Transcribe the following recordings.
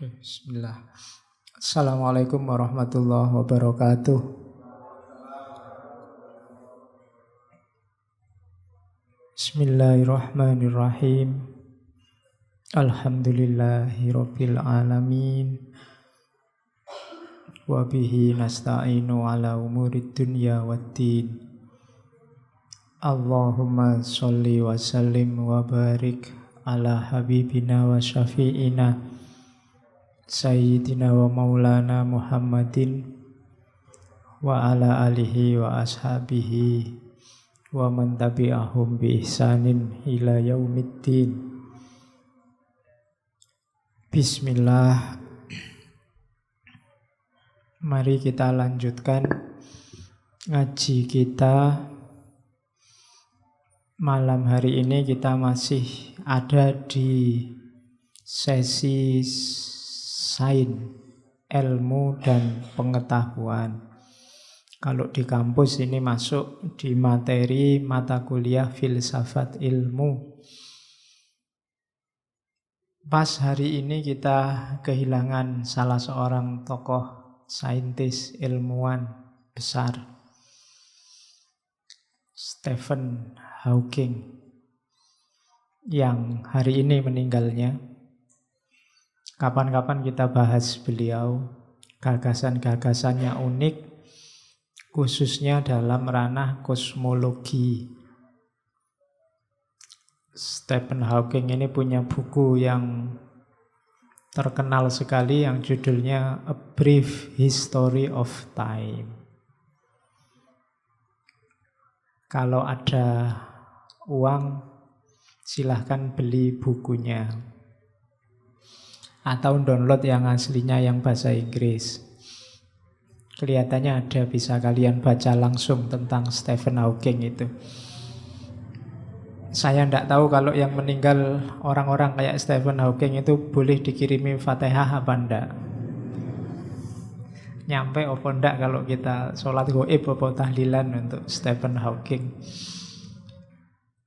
Oke, bismillah. Assalamualaikum warahmatullahi wabarakatuh. Bismillahirrahmanirrahim. Alhamdulillahirabbil alamin. Wa bihi nasta'inu ala umurid dunya waddin. Allahumma sholli wa sallim wa barik ala habibina wa syafi'ina Sayyidina wa maulana Muhammadin wa ala alihi wa ashabihi wa man tabi'ahum bi ihsanin ila yaumiddin. Bismillah. Mari kita lanjutkan ngaji kita. Malam hari ini kita masih ada di sesi sains, ilmu dan pengetahuan. Kalau di kampus ini masuk di materi mata kuliah filsafat ilmu. Pas hari ini kita kehilangan salah seorang tokoh saintis ilmuwan besar, Stephen Hawking, yang hari ini meninggalnya. Kapan-kapan kita bahas beliau, gagasan-gagasannya unik, khususnya dalam ranah kosmologi. Stephen Hawking ini punya buku yang terkenal sekali yang judulnya A Brief History of Time. Kalau ada uang, silahkan beli bukunya. Atau download yang aslinya yang bahasa Inggris. Kelihatannya ada, bisa kalian baca langsung tentang Stephen Hawking itu. Saya tidak tahu kalau yang meninggal orang-orang kayak Stephen Hawking itu boleh dikirimi Fatihah apa enggak. Nyampe apa enggak kalau kita sholat goib apa tahlilan untuk Stephen Hawking.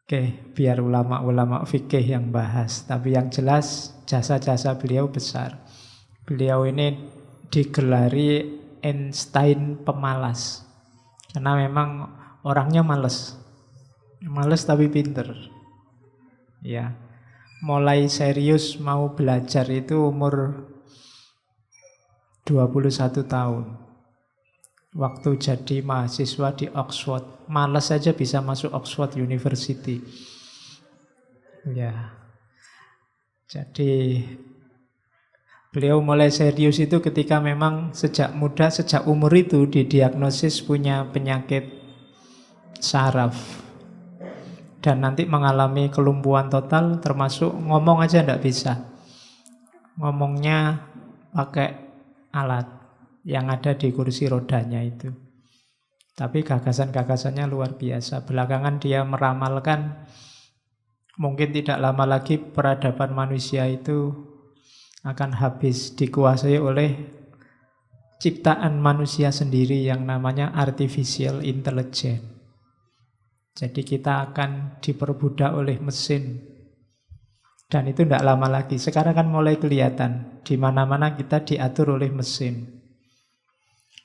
Oke, biar ulama-ulama fikih yang bahas. Tapi yang jelas jasa-jasa beliau besar. Beliau ini digelari Einstein pemalas. Karena memang orangnya males. Males tapi pinter. Ya. Mulai serius mau belajar itu umur 21 tahun. Waktu jadi mahasiswa di Oxford. Males saja bisa masuk Oxford University. Ya. Jadi beliau mulai serius itu ketika memang sejak muda, sejak umur itu didiagnosis punya penyakit saraf. Dan nanti mengalami kelumpuhan total, termasuk ngomong aja tidak bisa. Ngomongnya pakai alat yang ada di kursi rodanya itu. Tapi gagasan-gagasannya luar biasa. Belakangan dia meramalkan mungkin tidak lama lagi peradaban manusia itu akan habis, dikuasai oleh ciptaan manusia sendiri yang namanya artificial intelligence. Jadi kita akan diperbudak oleh mesin. Dan itu tidak lama lagi. Sekarang kan mulai kelihatan. Di mana-mana kita diatur oleh mesin.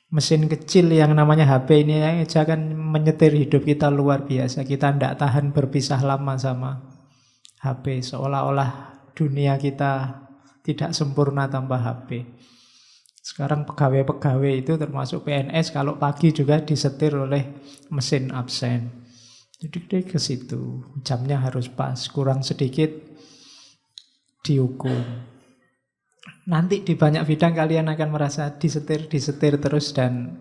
Mesin kecil yang namanya HP ini aja kan menyetir hidup kita luar biasa. Kita tidak tahan berpisah lama sama HP. Seolah-olah dunia kita tidak sempurna tanpa HP. Sekarang pegawai-pegawai itu termasuk PNS kalau pagi juga disetir oleh mesin absen. Jadi ke situ, jamnya harus pas, kurang sedikit dihukum. Nanti di banyak bidang kalian akan merasa disetir terus, dan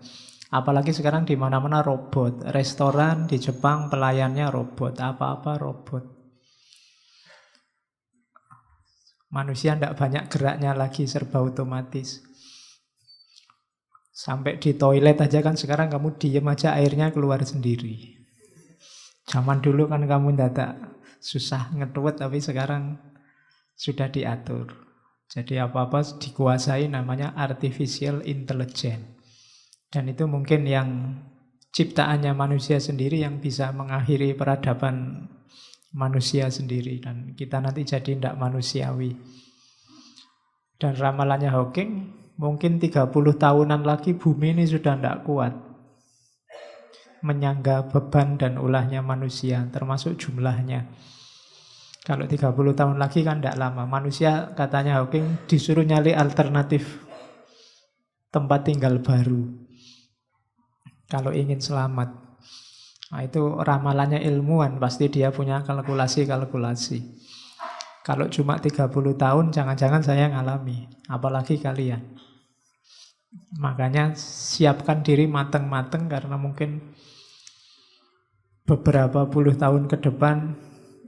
apalagi sekarang di mana-mana robot. Restoran di Jepang pelayannya robot, apa-apa robot. Manusia tidak banyak geraknya lagi, serba otomatis. Sampai di toilet aja kan sekarang kamu diem aja airnya keluar sendiri. Zaman dulu kan kamu dadak susah ngetuwet, tapi sekarang sudah diatur. Jadi apa-apa dikuasai, namanya artificial intelligence. Dan itu mungkin yang ciptaannya manusia sendiri yang bisa mengakhiri peradaban manusia sendiri. Dan kita nanti jadi tidak manusiawi. Dan ramalannya Hawking, mungkin 30 tahunan lagi bumi ini sudah tidak kuat menyangga beban dan ulahnya manusia, termasuk jumlahnya. Kalau 30 tahun lagi kan tidak lama. Manusia, katanya Hawking, disuruh nyari alternatif tempat tinggal baru kalau ingin selamat. Nah, itu ramalannya ilmuwan, pasti dia punya kalkulasi-kalkulasi. Kalau cuma 30 tahun, jangan-jangan saya ngalami, apalagi kalian. Makanya siapkan diri mateng-mateng, karena mungkin beberapa puluh tahun ke depan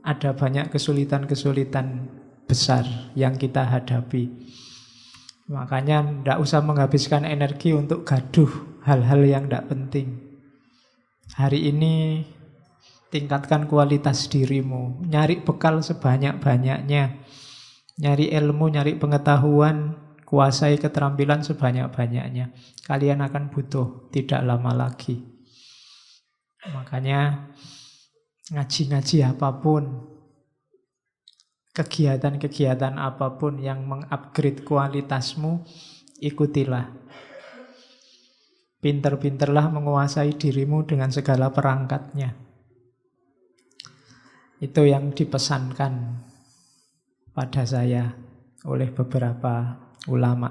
ada banyak kesulitan-kesulitan besar yang kita hadapi. Makanya tidak usah menghabiskan energi untuk gaduh hal-hal yang tidak penting. Hari ini tingkatkan kualitas dirimu, nyari bekal sebanyak-banyaknya, nyari ilmu, nyari pengetahuan, kuasai keterampilan sebanyak-banyaknya. Kalian akan butuh tidak lama lagi. Makanya ngaji-ngaji apapun, kegiatan-kegiatan apapun yang mengupgrade kualitasmu, ikutilah. Pinter-pinterlah menguasai dirimu dengan segala perangkatnya. Itu yang dipesankan pada saya oleh beberapa ulama.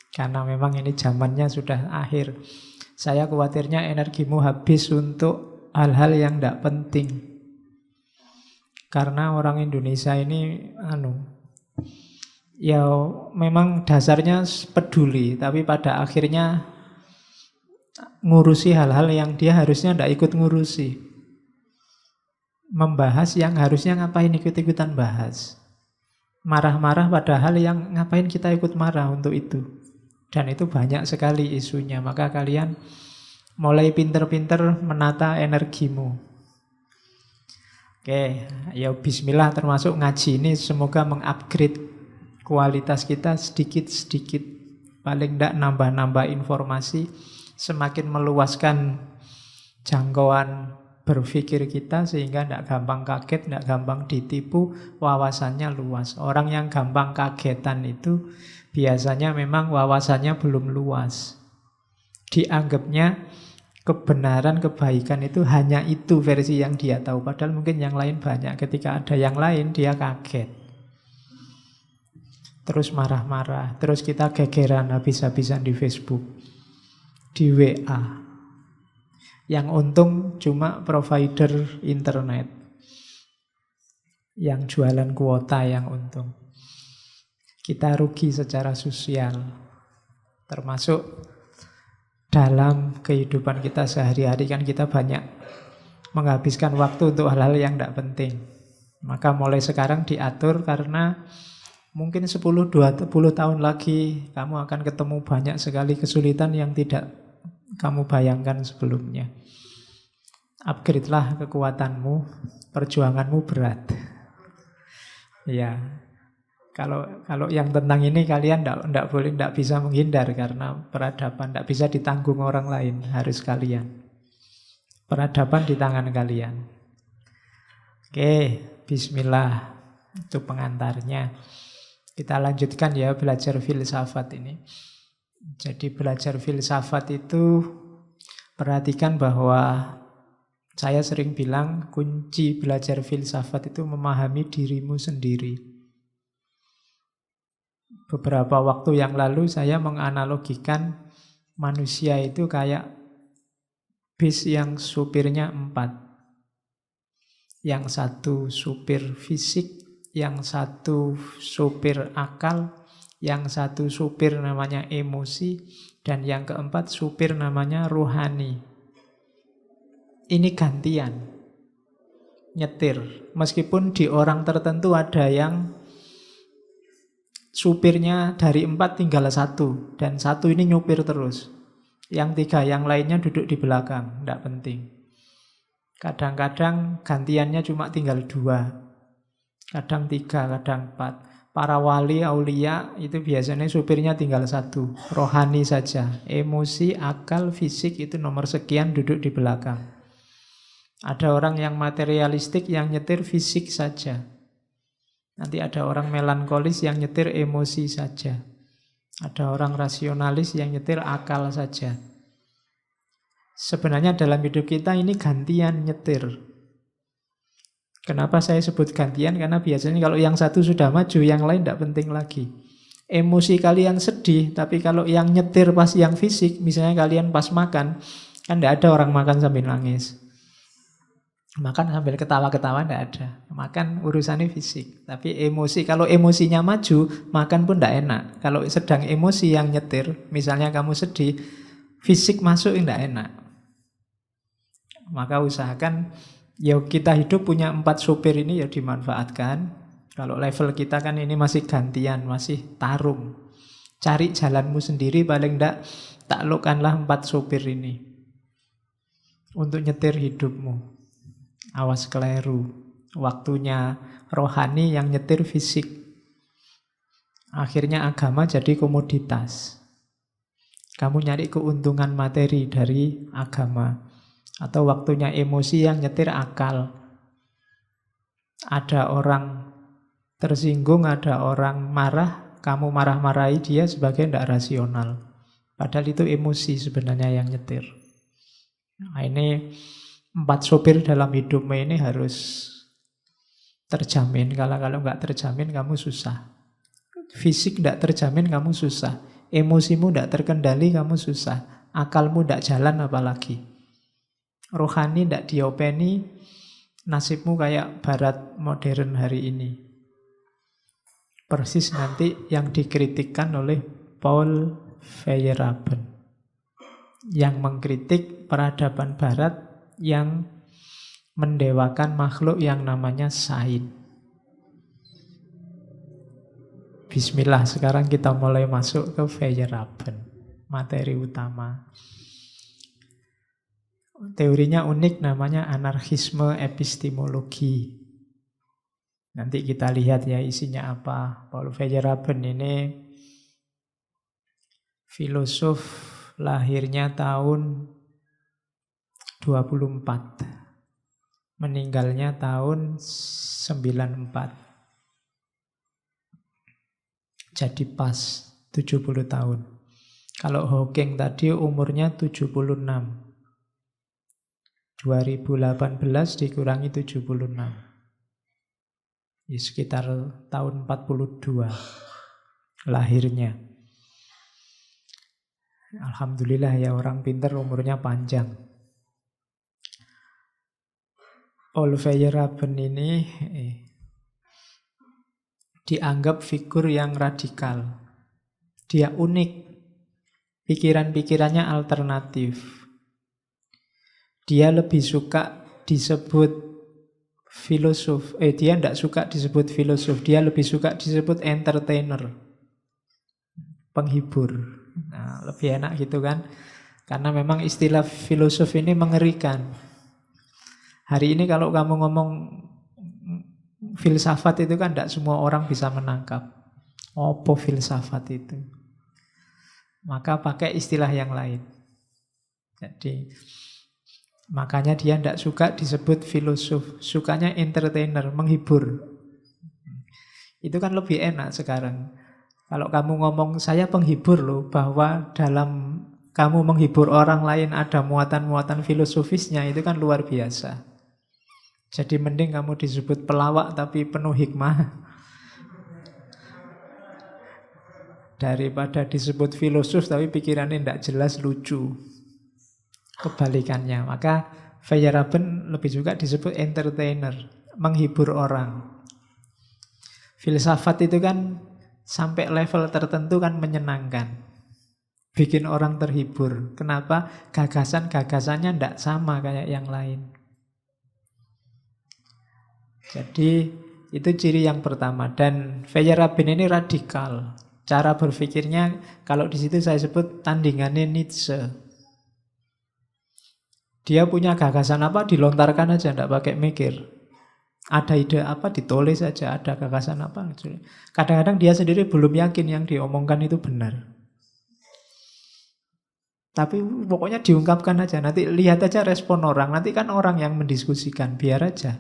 Karena memang ini zamannya sudah akhir. Saya khawatirnya energimu habis untuk hal-hal yang tidak penting. Karena orang Indonesia ini ya memang dasarnya peduli, tapi pada akhirnya ngurusi hal-hal yang dia harusnya tidak ikut ngurusi. Membahas yang harusnya ngapain ikut-ikutan bahas. Marah-marah padahal yang ngapain kita ikut marah untuk itu. Dan itu banyak sekali isunya. Maka kalian mulai pinter-pinter menata energimu. Oke, ya bismillah, termasuk ngaji ini semoga mengupgrade kualitas kita sedikit-sedikit. Paling tidak nambah-nambah informasi, semakin meluaskan jangkauan berpikir kita sehingga tidak gampang kaget, tidak gampang ditipu, wawasannya luas. Orang yang gampang kagetan itu biasanya memang wawasannya belum luas. Dianggapnya kebenaran, kebaikan itu hanya itu versi yang dia tahu. Padahal mungkin yang lain banyak. Ketika ada yang lain, dia kaget. Terus marah-marah. Terus kita gegeran habis-habisan di Facebook, di WA. Yang untung cuma provider internet. Yang jualan kuota yang untung. Kita rugi secara sosial. Termasuk dalam kehidupan kita sehari-hari kan kita banyak menghabiskan waktu untuk hal-hal yang tidak penting. Maka mulai sekarang diatur, karena mungkin 10-20 tahun lagi kamu akan ketemu banyak sekali kesulitan yang tidak kamu bayangkan sebelumnya. Upgrade-lah kekuatanmu, perjuanganmu berat. Ya, kalau yang tentang ini kalian tidak bisa menghindar, karena peradaban tidak bisa ditanggung orang lain, harus kalian. Peradaban di tangan kalian. Oke, bismillah. Itu pengantarnya. Kita lanjutkan ya belajar filsafat ini. Jadi belajar filsafat itu, perhatikan bahwa saya sering bilang kunci belajar filsafat itu memahami dirimu sendiri. Beberapa waktu yang lalu saya menganalogikan manusia itu kayak bis yang supirnya 4. Yang satu supir fisik, yang satu supir akal, yang satu supir namanya emosi, dan yang keempat supir namanya rohani. Ini gantian nyetir. Meskipun di orang tertentu ada yang supirnya dari 4 tinggal 1, dan 1 ini nyupir terus. Yang 3 yang lainnya duduk di belakang, tidak penting. Kadang-kadang gantiannya cuma tinggal 2, kadang 3, kadang 4. Para wali, aulia itu biasanya supirnya tinggal 1, rohani saja. Emosi, akal, fisik itu nomor sekian duduk di belakang. Ada orang yang materialistik yang nyetir fisik saja. Nanti ada orang melankolis yang nyetir emosi saja. Ada orang rasionalis yang nyetir akal saja. Sebenarnya dalam hidup kita ini gantian nyetir. Kenapa saya sebut gantian? Karena biasanya kalau yang satu sudah maju, yang lain tidak penting lagi. Emosi kalian sedih, tapi kalau yang nyetir pas yang fisik, misalnya kalian pas makan, kan tidak ada orang makan sambil nangis. Makan sambil ketawa-ketawa tidak ada. Makan urusannya fisik. Tapi emosi, kalau emosinya maju, makan pun tidak enak. Kalau sedang emosi yang nyetir, misalnya kamu sedih, fisik masuk tidak enak. Maka usahakan, ya kita hidup punya 4 supir ini ya dimanfaatkan. Kalau level kita kan ini masih gantian, masih tarung. Cari jalanmu sendiri, paling tidak taklukkanlah 4 supir ini. Untuk nyetir hidupmu. Awas keliru. Waktunya rohani yang nyetir fisik. Akhirnya agama jadi komoditas. Kamu nyari keuntungan materi dari agama. Atau waktunya emosi yang nyetir akal. Ada orang tersinggung, ada orang marah, kamu marah-marahi dia sebagai tidak rasional. Padahal itu emosi sebenarnya yang nyetir. Nah, ini 4 sopir dalam hidupmu ini harus terjamin. Kalau nggak terjamin kamu susah. Fisik tidak terjamin kamu susah. Emosimu tidak terkendali kamu susah. Akalmu tidak jalan apalagi. Rohani tidak diopeni, nasibmu kayak barat modern hari ini. Persis nanti yang dikritikkan oleh Paul Feyerabend, yang mengkritik peradaban barat yang mendewakan makhluk yang namanya sains. Bismillah, sekarang kita mulai masuk ke Feyerabend, materi utama. Teorinya unik, namanya anarkisme epistemologi. Nanti kita lihat ya isinya apa. Paul Feyerabend ini filosof, lahirnya tahun 24. Meninggalnya tahun 94. Jadi pas 70 tahun. Kalau Hawking tadi umurnya 76. 2018 dikurangi 76. Ya, sekitar tahun 42 lahirnya. Alhamdulillah ya, orang pintar umurnya panjang. Paul Feyerabend ini dianggap figur yang radikal. Dia unik. Pikiran-pikirannya alternatif. Dia lebih suka disebut filosof. Dia tidak suka disebut filosof. Dia lebih suka disebut entertainer. Penghibur. Nah, lebih enak gitu kan. Karena memang istilah filosof ini mengerikan. Hari ini kalau kamu ngomong filsafat itu kan tidak semua orang bisa menangkap. Apa filsafat itu? Maka pakai istilah yang lain. Jadi makanya dia tidak suka disebut filosof, sukanya entertainer, menghibur. Itu kan lebih enak sekarang. Kalau kamu ngomong, saya penghibur loh, bahwa dalam kamu menghibur orang lain ada muatan-muatan filosofisnya, itu kan luar biasa. Jadi mending kamu disebut pelawak tapi penuh hikmah, daripada disebut filosof tapi pikirannya tidak jelas, lucu. Kebalikannya, maka Feyerabend lebih juga disebut entertainer, menghibur orang. Filsafat itu kan sampai level tertentu kan menyenangkan, bikin orang terhibur. Kenapa? Gagasan-gagasannya tidak sama kayak yang lain. Jadi itu ciri yang pertama. Dan Feyerabend ini radikal. Cara berpikirnya, kalau di situ saya sebut tandingannya Nietzsche. Dia punya gagasan apa, dilontarkan aja, tidak pakai mikir. Ada ide apa, ditulis saja. Ada gagasan apa. Kadang-kadang dia sendiri belum yakin yang diomongkan itu benar. Tapi pokoknya diungkapkan aja. Nanti lihat aja respon orang. Nanti kan orang yang mendiskusikan, biar aja.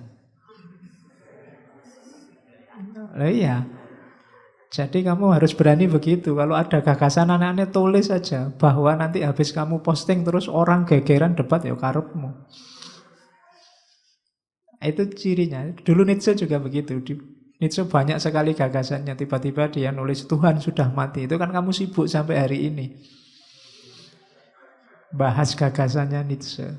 Lah iya. Jadi kamu harus berani begitu. Kalau ada gagasan aneh-aneh tulis saja. Bahwa nanti habis kamu posting terus orang gegeran debat ya karepmu. Itu cirinya. Dulu Nietzsche juga begitu. Nietzsche banyak sekali gagasannya. Tiba-tiba dia nulis Tuhan sudah mati. Itu kan kamu sibuk sampai hari ini. Bahas gagasannya Nietzsche.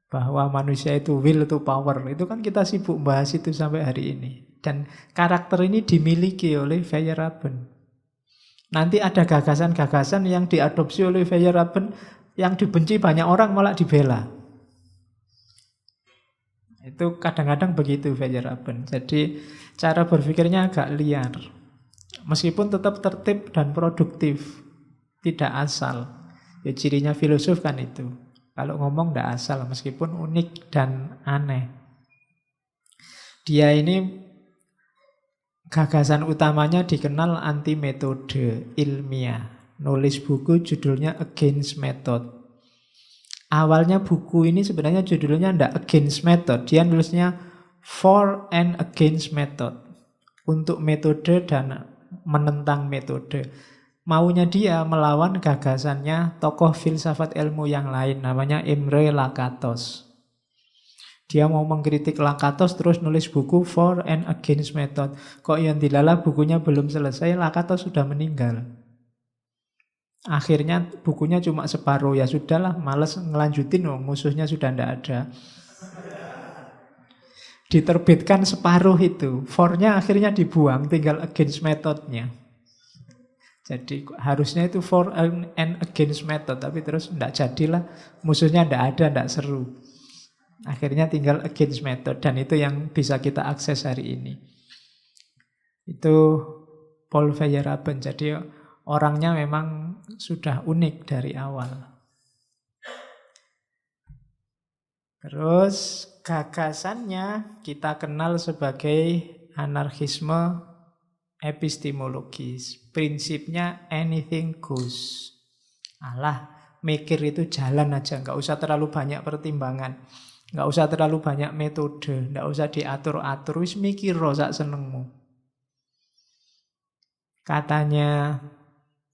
Bahwa manusia itu will to power. Itu kan kita sibuk bahas itu sampai hari ini. Dan karakter ini dimiliki oleh Feyerabend. Nanti ada gagasan-gagasan yang diadopsi oleh Feyerabend yang dibenci banyak orang malah dibela. Itu kadang-kadang begitu Feyerabend. Jadi cara berpikirnya agak liar. Meskipun tetap tertib dan produktif. Tidak asal. Ya cirinya filosof kan itu. Kalau ngomong tidak asal meskipun unik dan aneh. Dia ini gagasan utamanya dikenal anti metode ilmiah. Nulis buku judulnya Against Method. Awalnya buku ini sebenarnya judulnya tidak Against Method. Dia nulisnya For and Against Method. Untuk metode dan menentang metode. Maunya dia melawan gagasannya tokoh filsafat ilmu yang lain. Namanya Imre Lakatos. Dia mau mengkritik Lakatos terus nulis buku For and Against Method. Kok yang dilala bukunya belum selesai, Lakatos sudah meninggal. Akhirnya bukunya cuma separuh. Ya sudahlah, males ngelanjutin, musuhnya sudah tidak ada. Diterbitkan separuh itu. For-nya akhirnya dibuang, tinggal Against Method-nya. Jadi harusnya itu For and Against Method. Tapi terus tidak jadilah, musuhnya tidak ada, tidak seru. Akhirnya tinggal Against Method. Dan itu yang bisa kita akses hari ini. Itu Paul Feyerabend. Jadi orangnya memang sudah unik dari awal. Terus gagasannya kita kenal sebagai anarkisme epistemologis. Prinsipnya anything goes. Alah, mikir itu jalan aja. Nggak usah terlalu banyak pertimbangan. Nggak usah terlalu banyak metode, nggak usah diatur-atur, wis mikir sak senengmu. Katanya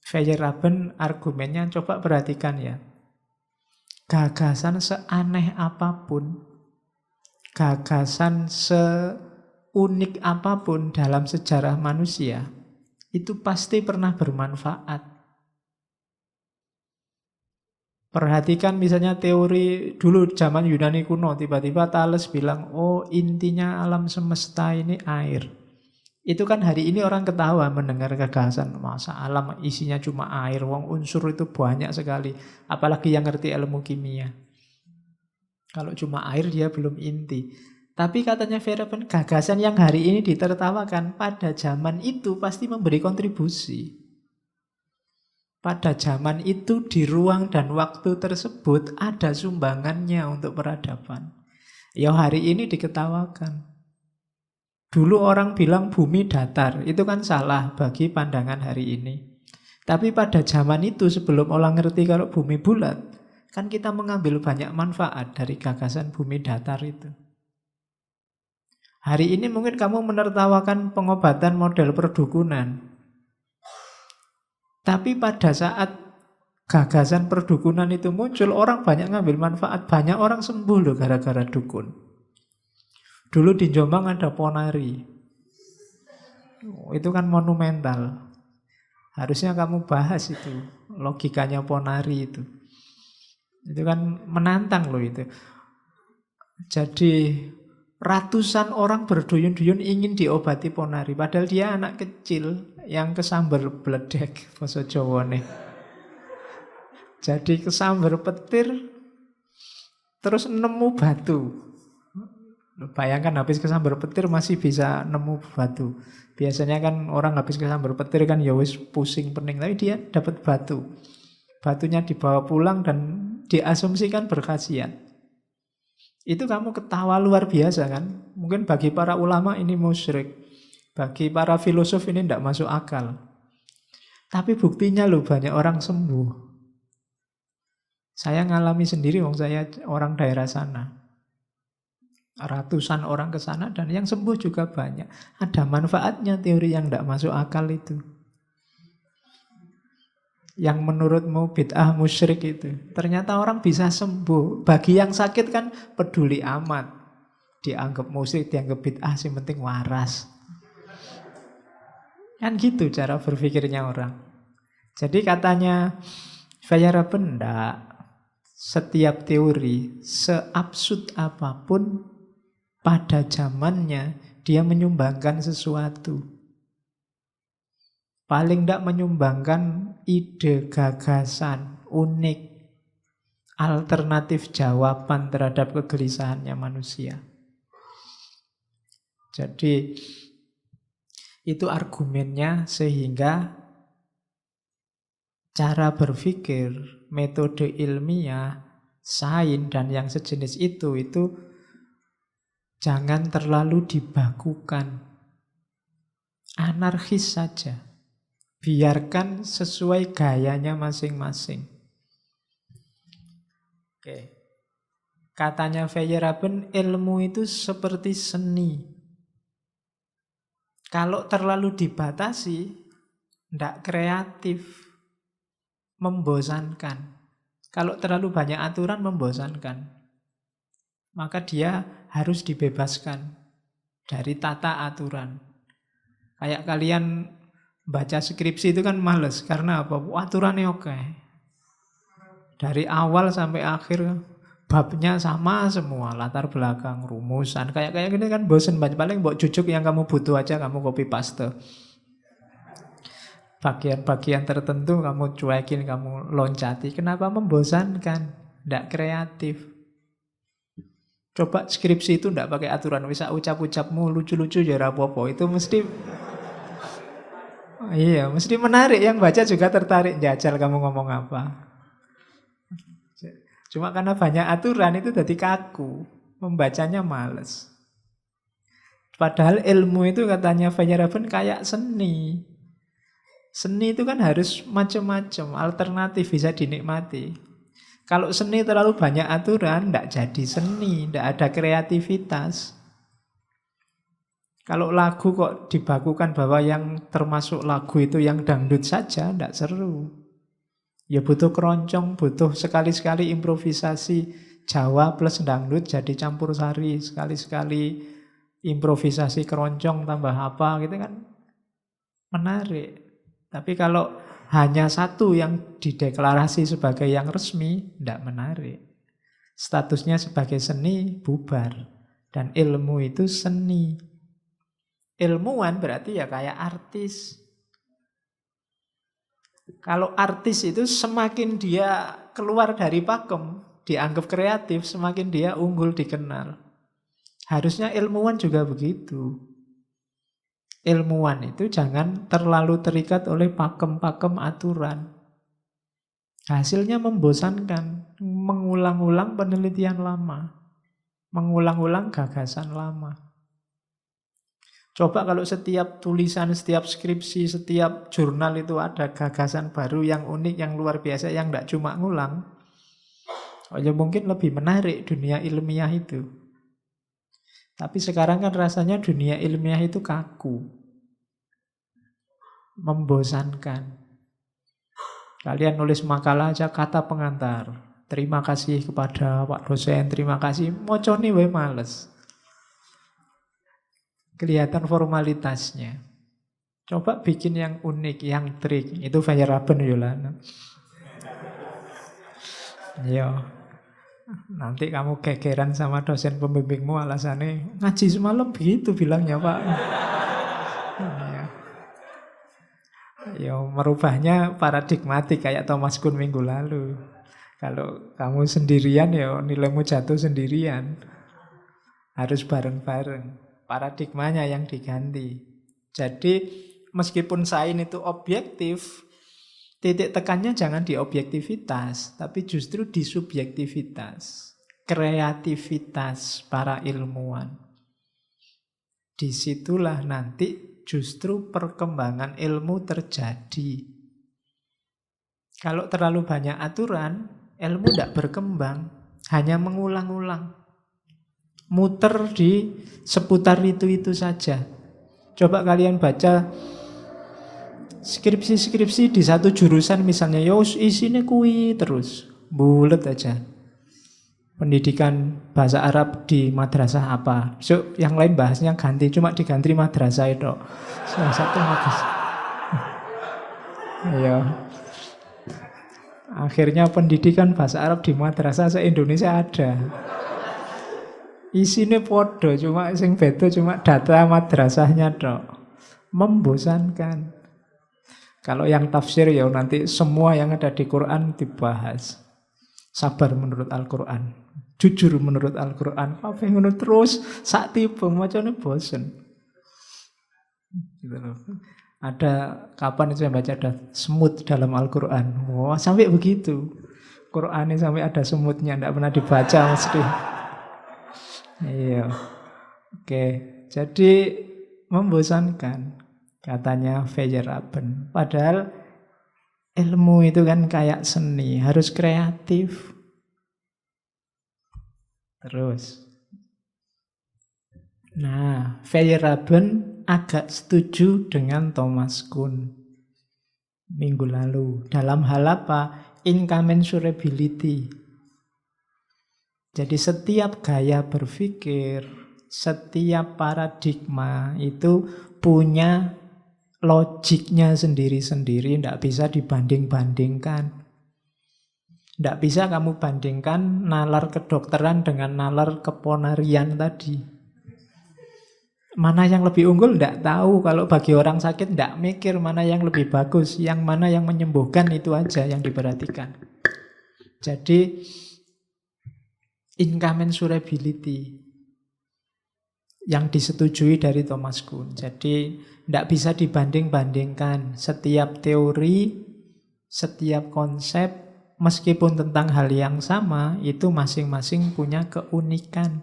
Feyerabend, argumennya coba perhatikan ya. Gagasan seaneh apapun, gagasan seunik apapun dalam sejarah manusia, itu pasti pernah bermanfaat. Perhatikan misalnya teori dulu zaman Yunani kuno, tiba-tiba Thales bilang, oh intinya alam semesta ini air. Itu kan hari ini orang ketawa mendengar gagasan, masa alam isinya cuma air, wong unsur itu banyak sekali. Apalagi yang ngerti ilmu kimia. Kalau cuma air dia belum inti. Tapi katanya Feyerabend, gagasan yang hari ini ditertawakan pada zaman itu pasti memberi kontribusi. Pada zaman itu di ruang dan waktu tersebut ada sumbangannya untuk peradaban. Ya hari ini diketawakan. Dulu orang bilang bumi datar, itu kan salah bagi pandangan hari ini. Tapi pada zaman itu sebelum orang ngerti kalau bumi bulat, kan kita mengambil banyak manfaat dari gagasan bumi datar itu. Hari ini mungkin kamu menertawakan pengobatan model perdukunan. Tapi pada saat gagasan perdukunan itu muncul, orang banyak ngambil manfaat. Banyak orang sembuh loh gara-gara dukun. Dulu di Jombang ada ponari. Itu kan monumental. Harusnya kamu bahas itu. Logikanya ponari itu. Itu kan menantang loh itu. Jadi ratusan orang berduyun-duyun ingin diobati ponari. Padahal dia anak kecil yang kesambar bledek basa Jawane. Jadi kesambar petir terus nemu batu. Bayangkan habis kesambar petir masih bisa nemu batu. Biasanya kan orang habis kesambar petir kan ya wis pusing pening, tapi dia dapat batu. Batunya dibawa pulang dan diasumsikan berkhasiat. Itu kamu ketawa luar biasa kan? Mungkin bagi para ulama ini musyrik. Bagi para filosof ini tidak masuk akal. Tapi buktinya loh banyak orang sembuh. Saya ngalami sendiri, saya orang daerah sana. Ratusan orang ke sana dan yang sembuh juga banyak. Ada manfaatnya teori yang tidak masuk akal itu. Yang menurutmu bid'ah musyrik itu. Ternyata orang bisa sembuh. Bagi yang sakit kan peduli amat. Dianggap musyrik, dianggap bid'ah, yang penting waras. Kan gitu cara berpikirnya orang. Jadi katanya Feyerabend, enggak. Setiap teori, seabsurd apapun, pada zamannya dia menyumbangkan sesuatu. Paling tidak menyumbangkan ide, gagasan, unik, alternatif jawaban terhadap kegelisahannya manusia. Jadi itu argumennya, sehingga cara berpikir, metode ilmiah, sains dan yang sejenis itu jangan terlalu dibakukan. Anarkis saja. Biarkan sesuai gayanya masing-masing. Oke. Katanya Feyerabend, ilmu itu seperti seni. Kalau terlalu dibatasi, tidak kreatif, membosankan. Kalau terlalu banyak aturan, membosankan. Maka dia harus dibebaskan dari tata aturan. Kayak kalian baca skripsi itu kan males. Karena apa? Aturannya oke. Dari awal sampai akhir babnya sama semua, latar belakang, rumusan. Kayak gini kan bosen banget. Paling buat jujuk yang kamu butuh aja kamu copy paste. Bagian-bagian tertentu kamu cuekin, kamu loncati. Kenapa membosankan? Tidak kreatif. Coba skripsi itu tidak pakai aturan. Bisa ucap-ucapmu lucu-lucu ya apa-apa. Itu mesti iya, mesti menarik. Yang baca juga tertarik. Jajal kamu ngomong apa. Cuma karena banyak aturan itu jadi kaku. Membacanya males. Padahal ilmu itu katanya Feyerabend kayak seni. Seni itu kan harus macam-macam, alternatif bisa dinikmati. Kalau seni terlalu banyak aturan, tidak jadi seni, tidak ada kreativitas. Kalau lagu kok dibakukan bahwa yang termasuk lagu itu yang dangdut saja, tidak seru. Ya butuh keroncong, butuh sekali-sekali improvisasi. Jawa plus dangdut jadi campur sari. Sekali-sekali improvisasi keroncong tambah apa gitu kan menarik. Tapi kalau hanya satu yang dideklarasi sebagai yang resmi, tidak menarik. Statusnya sebagai seni bubar. Dan ilmu itu seni. Ilmuwan berarti ya kayak artis. Kalau artis itu semakin dia keluar dari pakem, dianggap kreatif, semakin dia unggul dikenal. Harusnya ilmuwan juga begitu. Ilmuwan itu jangan terlalu terikat oleh pakem-pakem aturan. Hasilnya membosankan, mengulang-ulang penelitian lama, mengulang-ulang gagasan lama. Coba kalau setiap tulisan, setiap skripsi, setiap jurnal itu ada gagasan baru yang unik, yang luar biasa, yang tidak cuma ngulang, ya mungkin lebih menarik dunia ilmiah itu. Tapi sekarang kan rasanya dunia ilmiah itu kaku. Membosankan. Kalian nulis makalah aja kata pengantar. Terima kasih kepada Pak dosen, terima kasih. Moconi wae males. Kelihatan formalitasnya. Coba bikin yang unik, yang trik. Itu Feyerabend Yolanda. Yo. Nanti kamu gegeran sama dosen pembimbingmu alasannya ngaji semalam begitu bilangnya Pak. Ya merubahnya paradigmatik kayak Thomas Kuhn minggu lalu. Kalau kamu sendirian ya nilaimu jatuh sendirian. Harus bareng-bareng. Paradigmanya yang diganti. Jadi meskipun sains itu objektif, titik tekannya jangan di objektivitas, tapi justru di subjektivitas. Kreativitas para ilmuwan. Disitulah nanti justru perkembangan ilmu terjadi. Kalau terlalu banyak aturan, ilmu tidak berkembang, hanya mengulang-ulang. muter di seputar itu saja. Coba kalian baca skripsi-skripsi di satu jurusan misalnya, ya isinya kui terus, bulet aja. Pendidikan bahasa Arab di madrasah apa. So, yang lain bahasnya ganti, cuma diganti madrasah itu. Salah satu madrasah. Iya. Akhirnya pendidikan bahasa Arab di madrasah se-Indonesia ada. Isinya podo, cuma sing beda cuma data madrasahnya tok. Membosankan. Kalau yang tafsir ya nanti semua yang ada di Quran dibahas. Sabar menurut Al-Quran, jujur menurut Al-Quran, apa yang menurut terus sak tipe macamnya bosen. Gitu loh. Ada kapan itu saya baca ada semut dalam Al-Quran. Wah, sampai begitu. Qurannya sampai ada semutnya, tidak pernah dibaca mesti. Iya. Oke, jadi membosankan katanya Feyerabend. Padahal ilmu itu kan kayak seni, harus kreatif. Terus. Nah, Feyerabend agak setuju dengan Thomas Kuhn minggu lalu. Dalam hal apa? Incommensurability. Jadi setiap gaya berpikir, setiap paradigma itu punya logiknya sendiri-sendiri, tidak bisa dibanding-bandingkan. Tidak bisa kamu bandingkan nalar kedokteran dengan nalar keponarian tadi. Mana yang lebih unggul tidak tahu. Kalau bagi orang sakit tidak mikir mana yang lebih bagus, yang mana yang menyembuhkan, itu aja yang diperhatikan. Jadi incommensurability yang disetujui dari Thomas Kuhn. Jadi tidak bisa dibanding-bandingkan. Setiap teori, setiap konsep, meskipun tentang hal yang sama, itu masing-masing punya keunikan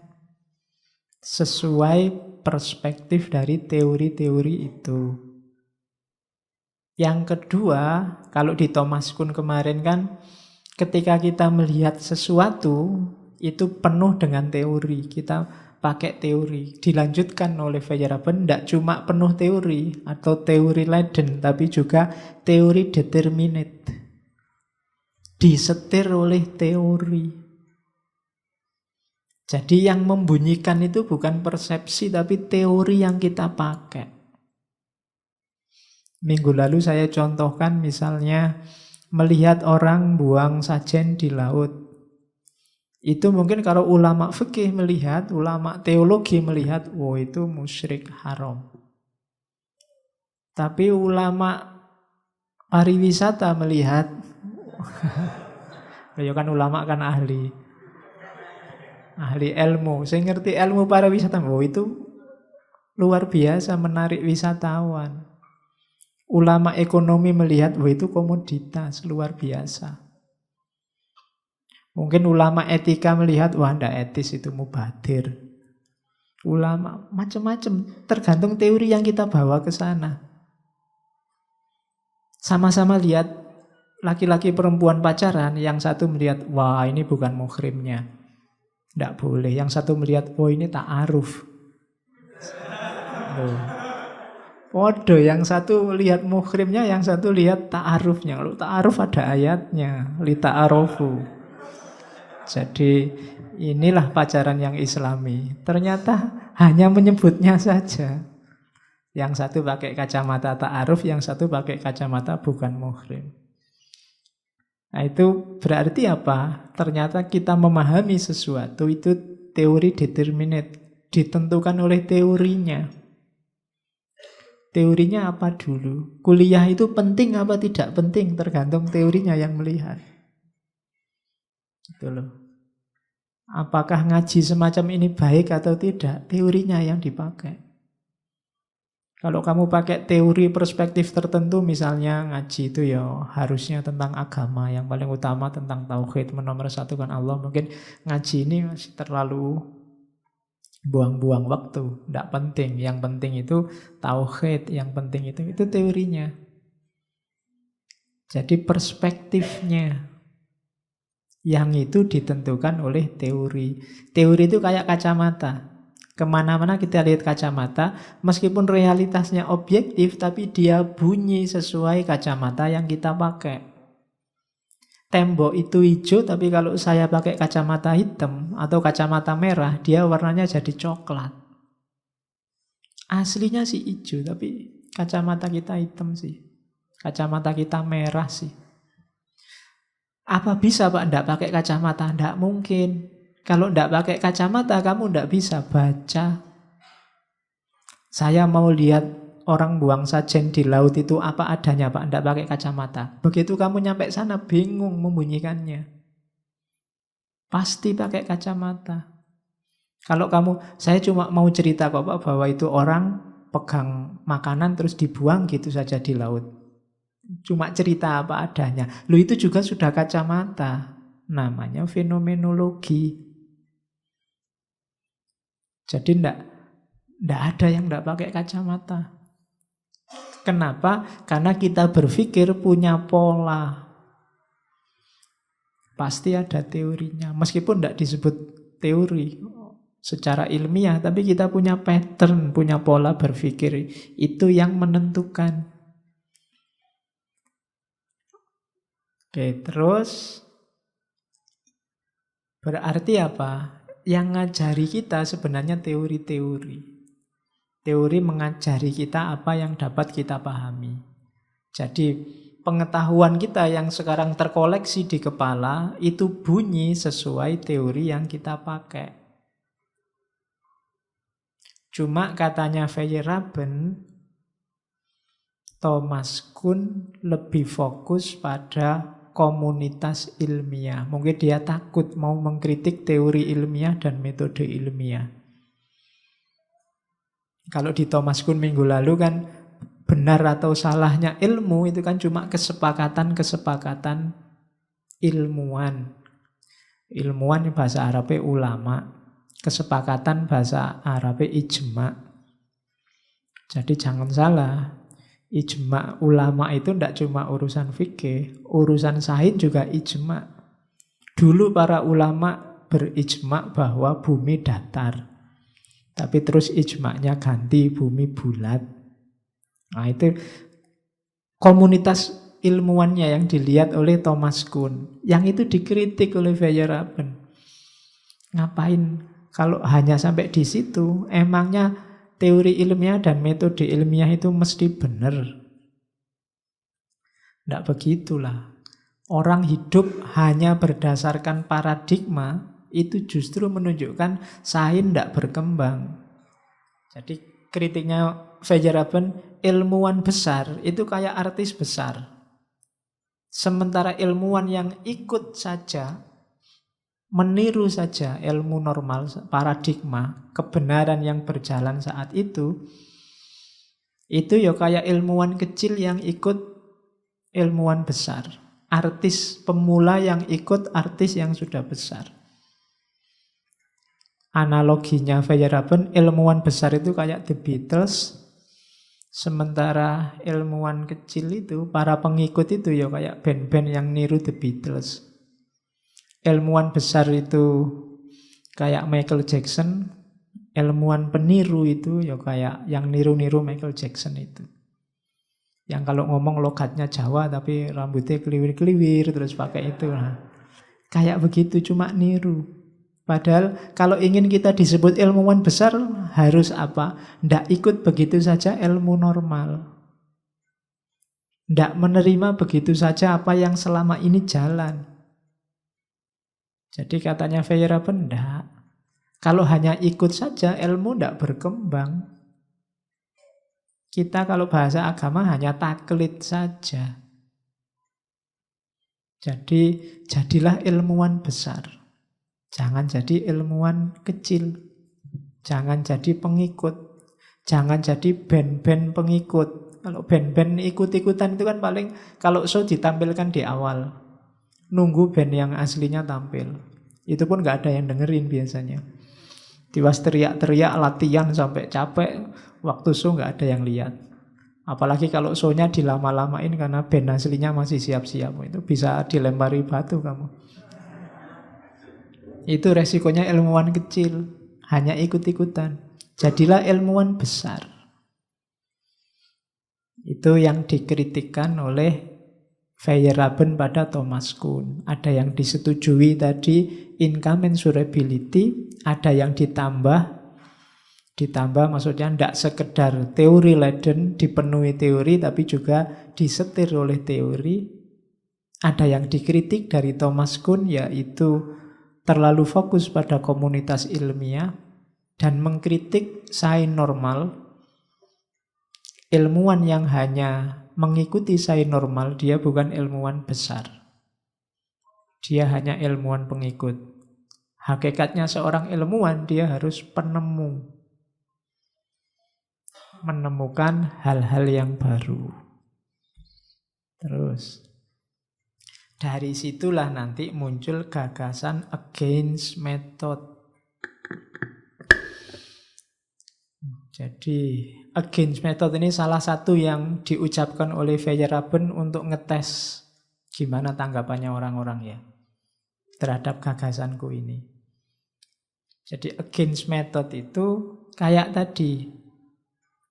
sesuai perspektif dari teori-teori itu. Yang kedua, kalau di Thomas Kuhn kemarin kan, ketika kita melihat sesuatu, itu penuh dengan teori. Kita pakai teori. Dilanjutkan oleh Feyerabend, tidak cuma penuh teori atau teori laden, tapi juga teori determinate. Disetir oleh teori. Jadi yang membunyikan itu bukan persepsi, tapi teori yang kita pakai. Minggu lalu saya contohkan misalnya melihat orang buang sajen di laut. Itu mungkin kalau ulama fikih melihat, ulama teologi melihat, wow itu musyrik haram. Tapi ulama pariwisata melihat, ya kan ulama kan ahli ilmu. Saya ngerti ilmu pariwisata, wow itu luar biasa menarik wisatawan. Ulama ekonomi melihat, wow itu komoditas luar biasa. Mungkin ulama etika melihat, wah ndak etis itu mubadir. Ulama macam-macam, tergantung teori yang kita bawa ke sana. Sama-sama lihat laki-laki perempuan pacaran, yang satu melihat, wah ini bukan muhrimnya, ndak boleh. Yang satu melihat, wah ini ta'aruf. Podo, yang satu lihat muhrimnya, yang satu lihat ta'arufnya. Kalau ta'aruf ada ayatnya, li ta'arufu. Jadi inilah pacaran yang islami. Ternyata hanya menyebutnya saja. Yang satu pakai kacamata ta'aruf, yang satu pakai kacamata bukan muhrim. Nah itu berarti apa? Ternyata kita memahami sesuatu itu teori determinate. Ditentukan oleh teorinya. Teorinya apa dulu? Kuliah itu penting apa tidak penting? Tergantung teorinya yang melihat. Gitu loh. Apakah ngaji semacam ini baik atau tidak? Teorinya yang dipakai. Kalau kamu pakai teori perspektif tertentu, misalnya ngaji itu ya harusnya tentang agama, yang paling utama tentang tauhid, menomorsatukan Allah. Mungkin ngaji ini masih terlalu buang-buang waktu, tidak penting. Yang penting itu tauhid, yang penting itu teorinya. Jadi perspektifnya Yang itu ditentukan oleh teori. Teori itu kayak kacamata. Kemana-mana kita lihat kacamata, meskipun realitasnya objektif, tapi dia bunyi sesuai kacamata yang kita pakai. Tembok itu hijau, tapi kalau saya pakai kacamata hitam atau kacamata merah, dia warnanya jadi coklat. Aslinya sih hijau, tapi kacamata kita hitam sih. Kacamata kita merah sih. Apa bisa Pak enggak pakai kacamata? Enggak mungkin. Kalau enggak pakai kacamata, kamu enggak bisa baca. Saya mau lihat orang buang sajen di laut itu apa adanya Pak, enggak pakai kacamata. Begitu kamu nyampe sana, bingung membunyikannya. Pasti pakai kacamata. Kalau kamu, saya cuma mau cerita kok Pak, bahwa itu orang pegang makanan terus dibuang gitu saja di laut. Cuma cerita apa adanya. Loh itu juga sudah kacamata. Namanya fenomenologi. Jadi enggak ada yang enggak pakai kacamata. Kenapa? Karena kita berpikir punya pola. Pasti ada teorinya. Meskipun enggak disebut teori secara ilmiah, tapi kita punya pattern, punya pola berpikir. Itu yang menentukan. Oke, terus berarti apa? Yang ngajari kita sebenarnya teori-teori. Teori mengajari kita apa yang dapat kita pahami. Jadi pengetahuan kita yang sekarang terkoleksi di kepala itu bunyi sesuai teori yang kita pakai. Cuma katanya Feyerabend, Thomas Kuhn lebih fokus pada komunitas ilmiah. Mungkin dia takut mau mengkritik teori ilmiah dan metode ilmiah. Kalau di Thomas Kuhn minggu lalu kan benar atau salahnya ilmu itu kan cuma kesepakatan-kesepakatan ilmuwan. Ilmuwan bahasa Arabnya ulama. Kesepakatan bahasa Arabnya ijma. Jadi jangan salah. Ijma ulama itu tidak cuma urusan fikih, urusan sains juga ijma. Dulu para ulama berijma bahwa bumi datar. Tapi terus ijma'nya ganti bumi bulat. Nah itu komunitas ilmuwannya yang dilihat oleh Thomas Kuhn. Yang itu dikritik oleh Feyerabend. Ngapain kalau hanya sampai di situ? Emangnya teori ilmiah dan metode ilmiah itu mesti benar? Tidak begitulah. Orang hidup hanya berdasarkan paradigma, itu justru menunjukkan sains tidak berkembang. Jadi kritiknya Feyerabend, ilmuwan besar itu kayak artis besar. Sementara ilmuwan yang ikut saja, meniru saja ilmu normal, paradigma, kebenaran yang berjalan saat itu ya kayak ilmuwan kecil yang ikut ilmuwan besar. Artis pemula yang ikut artis yang sudah besar. Analoginya Feyerabend, ilmuwan besar itu kayak The Beatles, sementara ilmuwan kecil itu, para pengikut itu ya kayak band-band yang niru The Beatles. Ilmuwan besar itu kayak Michael Jackson, ilmuwan peniru itu ya kayak yang niru-niru Michael Jackson itu. Yang kalau ngomong logatnya Jawa tapi rambutnya keliwir-keliwir terus pakai itu. Nah, kayak begitu cuma niru. Padahal kalau ingin kita disebut ilmuwan besar harus apa? Ndak ikut begitu saja ilmu normal. Ndak menerima begitu saja apa yang selama ini jalan. Jadi katanya Feyerabend, ndak. Kalau hanya ikut saja ilmu ndak berkembang. Kita kalau bahasa agama hanya taklid saja. Jadi jadilah ilmuwan besar. Jangan jadi ilmuwan kecil. Jangan jadi pengikut. Jangan jadi band-band pengikut. Kalau band-band ikut-ikutan itu kan paling kalau show ditampilkan di awal. Nunggu band yang aslinya tampil. Itu pun gak ada yang dengerin biasanya. Tiwas teriak-teriak latihan sampai capek. Waktu show gak ada yang lihat. Apalagi kalau show-nya dilama-lamain karena band aslinya masih siap-siap. Itu bisa dilempari batu kamu. Itu resikonya ilmuwan kecil, hanya ikut-ikutan. Jadilah ilmuwan besar. Itu yang dikritikkan oleh Feyerabend pada Thomas Kuhn. Ada yang disetujui tadi, incommensurability, ada yang ditambah maksudnya tidak sekedar teori Leiden dipenuhi teori, tapi juga disetir oleh teori. Ada yang dikritik dari Thomas Kuhn, yaitu terlalu fokus pada komunitas ilmiah dan mengkritik sains normal. Ilmuwan yang hanya mengikuti sains normal, dia bukan ilmuwan besar. Dia hanya ilmuwan pengikut. Hakikatnya seorang ilmuwan, dia harus penemu. Menemukan hal-hal yang baru. Terus, dari situlah nanti muncul gagasan against method. Jadi against method ini salah satu yang diucapkan oleh Feyerabend untuk ngetes gimana tanggapannya orang-orang ya terhadap gagasanku ini. Jadi against method itu kayak tadi,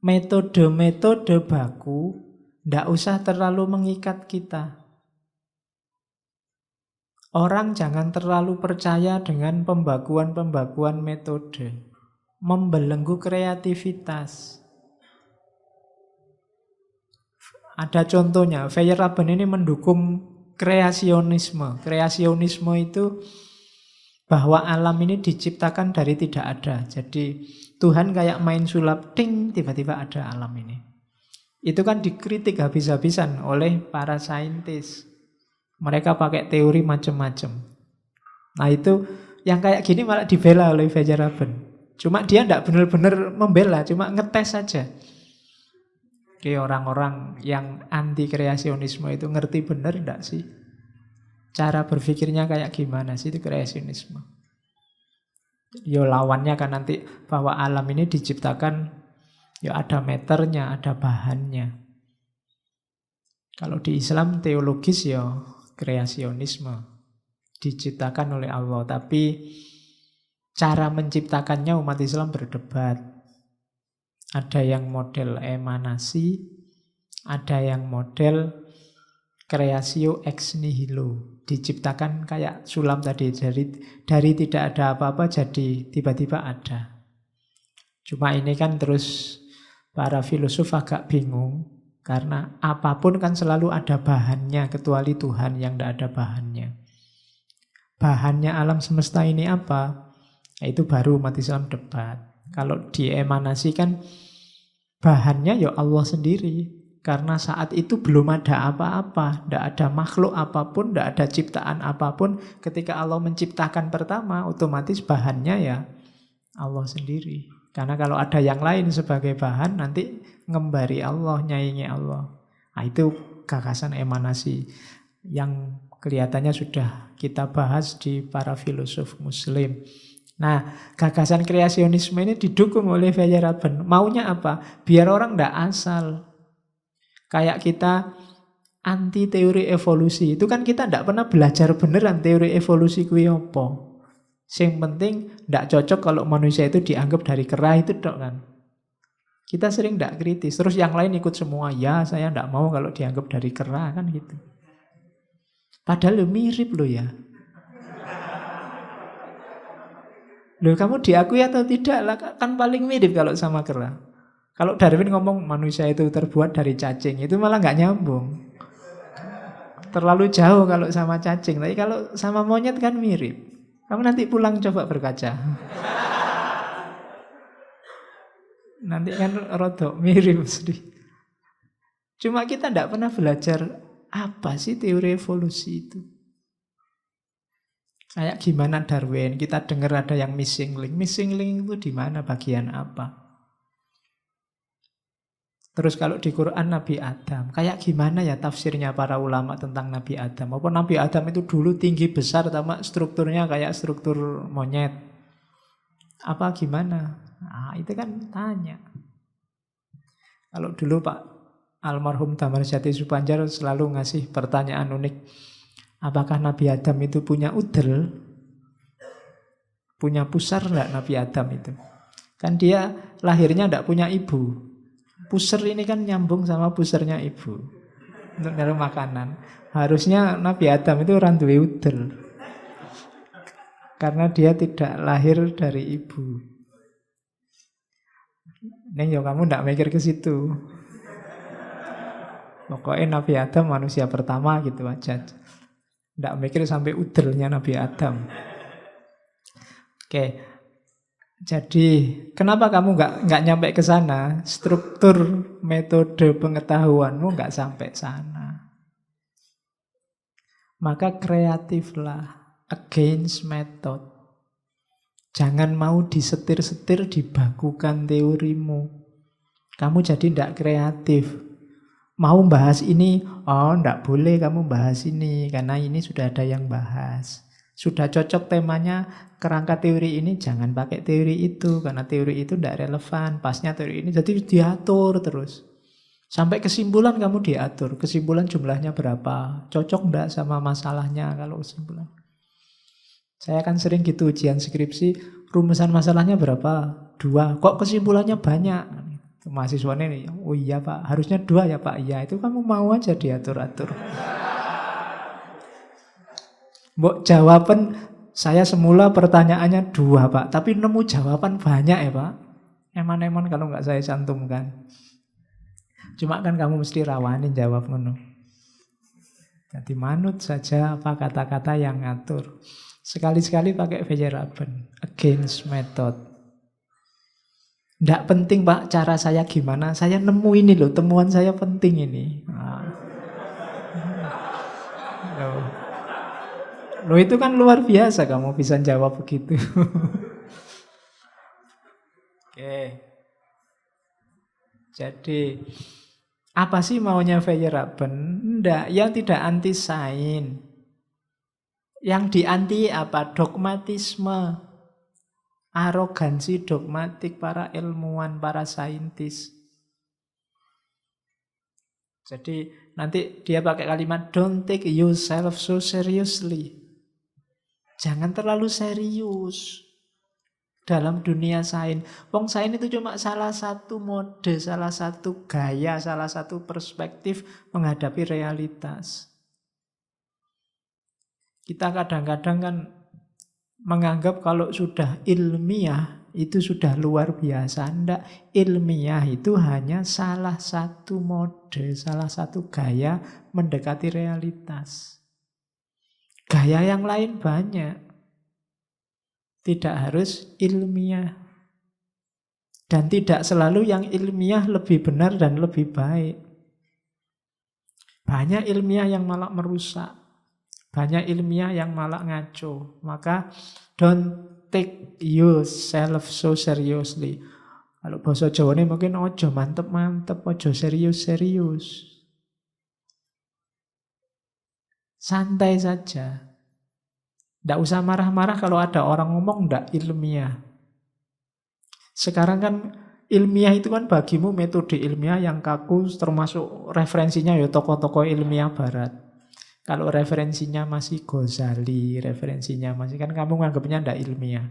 metode-metode baku ndak usah terlalu mengikat kita. Orang jangan terlalu percaya dengan pembakuan-pembakuan metode. Membelenggu kreativitas. Ada contohnya, Feyerabend ini mendukung kreasionisme. Kreasionisme itu bahwa alam ini diciptakan dari tidak ada. Jadi Tuhan kayak main sulap, ting, tiba-tiba ada alam ini. Itu kan dikritik habis-habisan oleh para saintis. Mereka pakai teori macam-macam. Nah itu, yang kayak gini malah dibela oleh Feyerabend. Cuma dia tidak benar-benar membela, cuma ngetes saja. Oke, orang-orang yang anti kreasionisme itu ngerti benar tidak sih? Cara berpikirnya kayak gimana sih itu kreasionisme? Yo lawannya kan nanti bahwa alam ini diciptakan, ya ada meternya, ada bahannya. Kalau di Islam teologis ya kreasionisme. Diciptakan oleh Allah, tapi cara menciptakannya umat Islam berdebat. Ada yang model emanasi, ada yang model creatio ex nihilo. Diciptakan kayak sulam tadi, dari tidak ada apa-apa jadi tiba-tiba ada. Cuma ini kan terus para filosof agak bingung, karena apapun kan selalu ada bahannya, kecuali Tuhan yang tidak ada bahannya. Bahannya alam semesta ini apa? Itu baru umat Islam debat. Kalau di emanasi kan bahannya ya Allah sendiri. Karena saat itu belum ada apa-apa. Tidak ada makhluk apapun, tidak ada ciptaan apapun. Ketika Allah menciptakan pertama, otomatis bahannya ya Allah sendiri. Karena kalau ada yang lain sebagai bahan, nanti ngembari Allah, nyaingi Allah. Nah itu gagasan emanasi yang kelihatannya sudah kita bahas di para filosof Muslim. Nah, gagasan kreasionisme ini didukung oleh Feyerabend. Maunya apa? Biar orang tidak asal. Kayak kita anti teori evolusi. Itu kan kita tidak pernah belajar beneran teori evolusi kuwi apa. Yang penting tidak cocok kalau manusia itu dianggap dari kera itu dok kan. Kita sering tidak kritis. Terus yang lain ikut semua. Ya, saya tidak mau kalau dianggap dari kera kan gitu. Padahal mirip loh ya. Loh kamu diakui atau tidak lah, kan paling mirip kalau sama kera. Kalau Darwin ngomong manusia itu terbuat dari cacing, itu malah nggak nyambung. Terlalu jauh kalau sama cacing, tapi kalau sama monyet kan mirip. Kamu nanti pulang coba berkaca. Nanti kan rodok mirip sedih. Cuma kita tidak pernah belajar apa sih teori evolusi itu. Kayak gimana Darwin, kita dengar ada yang missing link. Missing link itu di mana, bagian apa? Terus kalau di Quran Nabi Adam, kayak gimana ya tafsirnya para ulama tentang Nabi Adam? Apa Nabi Adam itu dulu tinggi besar, sama strukturnya kayak struktur monyet? Apa gimana? Nah, itu kan tanya. Kalau dulu Pak almarhum Damarjati Supanjar selalu ngasih pertanyaan unik. Apakah Nabi Adam itu punya udel? Punya pusar enggak Nabi Adam itu? Kan dia lahirnya enggak punya ibu. Pusar ini kan nyambung sama pusarnya ibu untuk naruh makanan. Harusnya Nabi Adam itu orang duwe udel. Karena dia tidak lahir dari ibu. Neng yo kamu ndak mikir ke situ. Pokoknya Nabi Adam manusia pertama gitu aja. Ndak mikir sampai udelnya Nabi Adam. Oke. Jadi kenapa kamu nggak nyampe ke sana? Struktur metode pengetahuanmu nggak sampai sana. Maka kreatiflah. Against method. Jangan mau disetir-setir, dibakukan teorimu. Kamu jadi tidak kreatif. Mau bahas ini, oh tidak boleh kamu bahas ini, karena ini sudah ada yang bahas. Sudah cocok temanya, kerangka teori ini, jangan pakai teori itu, karena teori itu tidak relevan, pasnya teori ini, jadi diatur terus. Sampai kesimpulan kamu diatur, kesimpulan jumlahnya berapa, cocok tidak sama masalahnya kalau kesimpulan. Saya kan sering gitu ujian skripsi, rumusan masalahnya berapa? 2. Kok kesimpulannya banyak? Mahasiswanya nih, oh iya Pak, harusnya 2 ya Pak. Iya, itu kamu mau aja diatur-atur. Mbok jawaban, saya semula pertanyaannya 2 Pak, tapi nemu jawaban banyak ya Pak. Eman-eman kalau nggak saya cantumkan. Cuma kan kamu mesti rawanin jawab ngono. Jadi manut saja apa kata-kata yang ngatur. Sekali-sekali pakai Feyerabend, against method. Tidak penting Pak cara saya gimana, saya nemu ini loh, temuan saya penting ini. Loh itu kan luar biasa kamu bisa jawab begitu. Oke. Jadi apa sih maunya Feyerabend? Enggak, yang tidak anti sains. Yang dianti apa? Dogmatisme. Arogansi dogmatik para ilmuwan, para saintis. Jadi nanti dia pakai kalimat don't take yourself so seriously. Jangan terlalu serius dalam dunia sains. Wong sains itu cuma salah satu mode, salah satu gaya, salah satu perspektif menghadapi realitas. Kita kadang-kadang kan menganggap kalau sudah ilmiah itu sudah luar biasa. Tidak, ilmiah itu hanya salah satu mode, salah satu gaya mendekati realitas. Gaya yang lain banyak. Tidak harus ilmiah. Dan tidak selalu yang ilmiah lebih benar dan lebih baik. Banyak ilmiah yang malah merusak. Banyak ilmiah yang malah ngaco. Maka don't take yourself so seriously. Kalau bahasa Jawa ini mungkin ojo mantep-mantep, ojo serius-serius. Santai saja. Tidak usah marah-marah kalau ada orang ngomong tidak ilmiah. Sekarang kan ilmiah itu kan bagimu metode ilmiah yang kaku, termasuk referensinya ya tokoh-tokoh ilmiah barat. Kalau referensinya masih Ghazali, referensinya masih, kan kamu nganggapnya tidak ilmiah.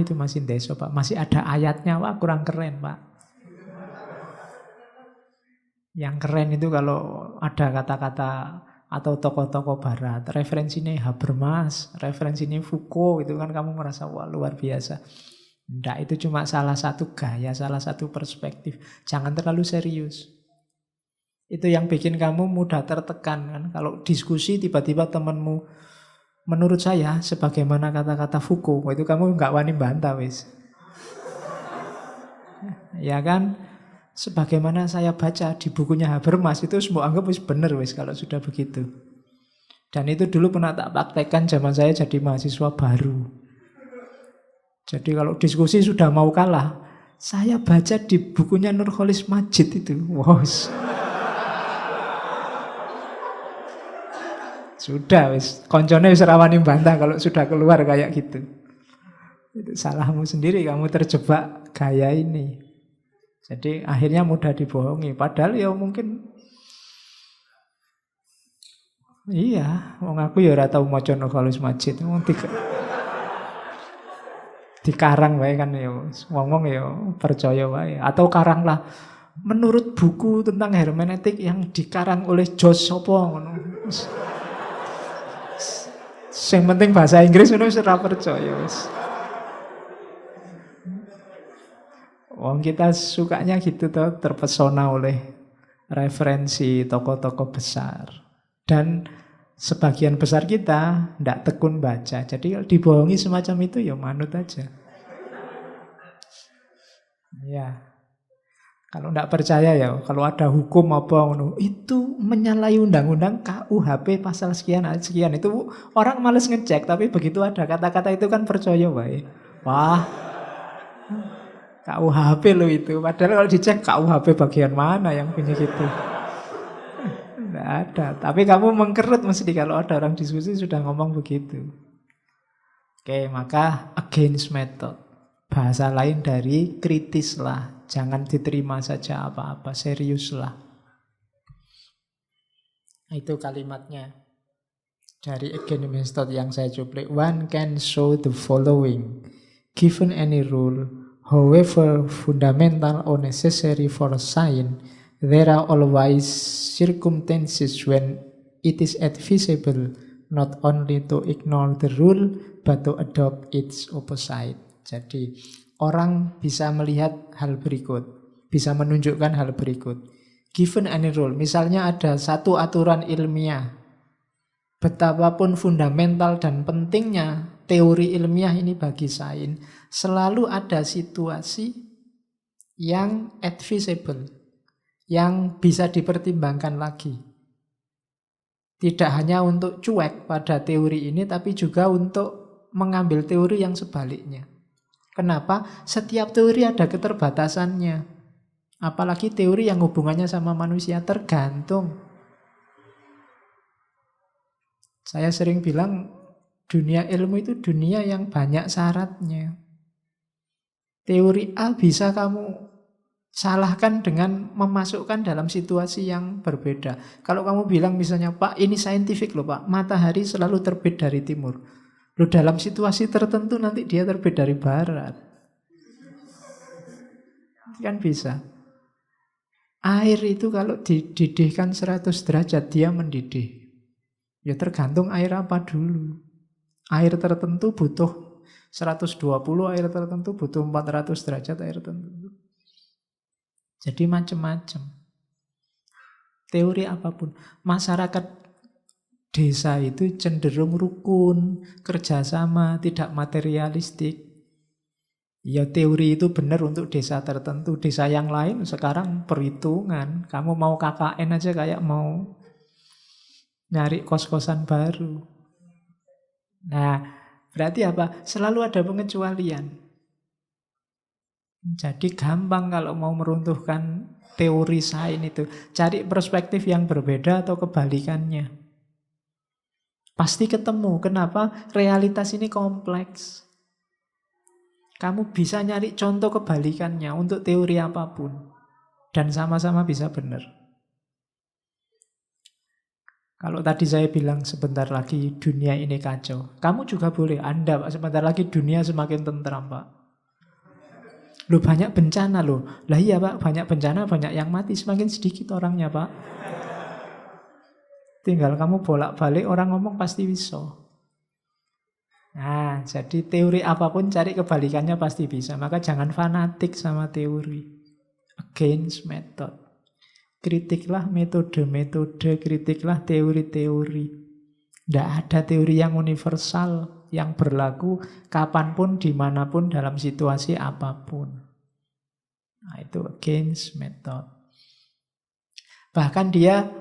Itu masih deso Pak, masih ada ayatnya Pak, kurang keren Pak. Yang keren itu kalau ada kata-kata atau tokoh-tokoh barat, referensinya Habermas, referensinya Foucault, itu kan kamu merasa wah luar biasa. Tidak, itu cuma salah satu gaya, salah satu perspektif. Jangan terlalu serius. Itu yang bikin kamu mudah tertekan kan. Kalau diskusi tiba-tiba temanmu, menurut saya sebagaimana kata-kata Foucault, itu kamu nggak wani bantah wis. Ya kan? Sebagaimana saya baca di bukunya Habermas, itu semua anggap wis bener wis kalau sudah begitu. Dan itu dulu pernah tak praktekkan zaman saya jadi mahasiswa baru. Jadi kalau diskusi sudah mau kalah, saya baca di bukunya Nurcholish Madjid itu. Wow. Sudah wis, koncone wis rawani bantah kalau sudah keluar kayak gitu. Itu salahmu sendiri, kamu terjebak gaya ini. Jadi akhirnya mudah dibohongi. Padahal ya mungkin iya, wong aku ya ora tau maca Nurcholish Madjid. Dikarang wae kan ya, ngomong ya percaya wae. Atau karanglah menurut buku tentang hermeneutik yang dikarang oleh Josh sapa ngono. Sing penting bahasa Inggris ngono wis ora percaya wis. Wong kita sukanya gitu toh, terpesona oleh referensi tokoh-tokoh besar. Dan sebagian besar kita ndak tekun baca. Jadi kalau dibohongi semacam itu ya manut aja. Ya, kalau ndak percaya ya, kalau ada hukum apa ngono, itu menyalahi undang-undang KUHP pasal sekian sekian itu orang males ngecek, tapi begitu ada kata-kata itu kan percaya wae. Wah, KUHP lo itu. Padahal kalau dicek KUHP bagian mana yang punya gitu. Tidak ada. Tapi kamu mengkerut mesti kalau ada orang diskusi sudah ngomong begitu. Oke, maka against method. Bahasa lain dari kritislah. Jangan diterima saja apa-apa. Seriuslah. Itu kalimatnya. Dari against method yang saya cuplek. One can show the following. Given any rule, however fundamental or necessary for a science, there are always circumstances when it is advisable not only to ignore the rule, but to adopt its opposite. Jadi, orang bisa melihat hal berikut, bisa menunjukkan hal berikut. Given any rule, misalnya ada satu aturan ilmiah, betapapun fundamental dan pentingnya teori ilmiah ini bagi sains, selalu ada situasi yang advisable, yang bisa dipertimbangkan lagi. Tidak hanya untuk cuek pada teori ini, tapi juga untuk mengambil teori yang sebaliknya. Kenapa? Setiap teori ada keterbatasannya. Apalagi teori yang hubungannya sama manusia, tergantung. Saya sering bilang, dunia ilmu itu dunia yang banyak syaratnya. Teori A bisa kamu salahkan dengan memasukkan dalam situasi yang berbeda. Kalau kamu bilang misalnya, Pak, ini saintifik loh Pak, matahari selalu terbit dari timur. Loh, dalam situasi tertentu nanti dia terbit dari barat. Kan bisa. Air itu kalau dididihkan 100 derajat dia mendidih. Ya tergantung air apa dulu. Air tertentu butuh 120, air tertentu butuh 400 derajat air tertentu. Jadi macam-macam. Teori apapun. Masyarakat desa itu cenderung rukun, kerjasama, tidak materialistik. Ya teori itu benar untuk desa tertentu. Desa yang lain sekarang perhitungan. Kamu mau KKN aja kayak mau nyari kos-kosan baru. Nah, berarti apa? Selalu ada pengecualian. Jadi gampang kalau mau meruntuhkan teori sains itu. Cari perspektif yang berbeda atau kebalikannya. Pasti ketemu. Kenapa? Realitas ini kompleks. Kamu bisa nyari contoh kebalikannya untuk teori apapun. Dan sama-sama bisa benar. Kalau tadi saya bilang sebentar lagi dunia ini kacau. Kamu juga boleh. Anda Pak, sebentar lagi dunia semakin tentram Pak. Loh banyak bencana loh. Lah iya Pak, banyak bencana, banyak yang mati. Semakin sedikit orangnya Pak. Tinggal kamu bolak-balik orang ngomong pasti bisa. Nah, jadi teori apapun cari kebalikannya pasti bisa. Maka jangan fanatik sama teori. Against method. Kritiklah metode-metode, kritiklah teori-teori. Tidak ada teori yang universal, yang berlaku kapanpun, dimanapun, dalam situasi apapun. Nah, itu against method. Bahkan dia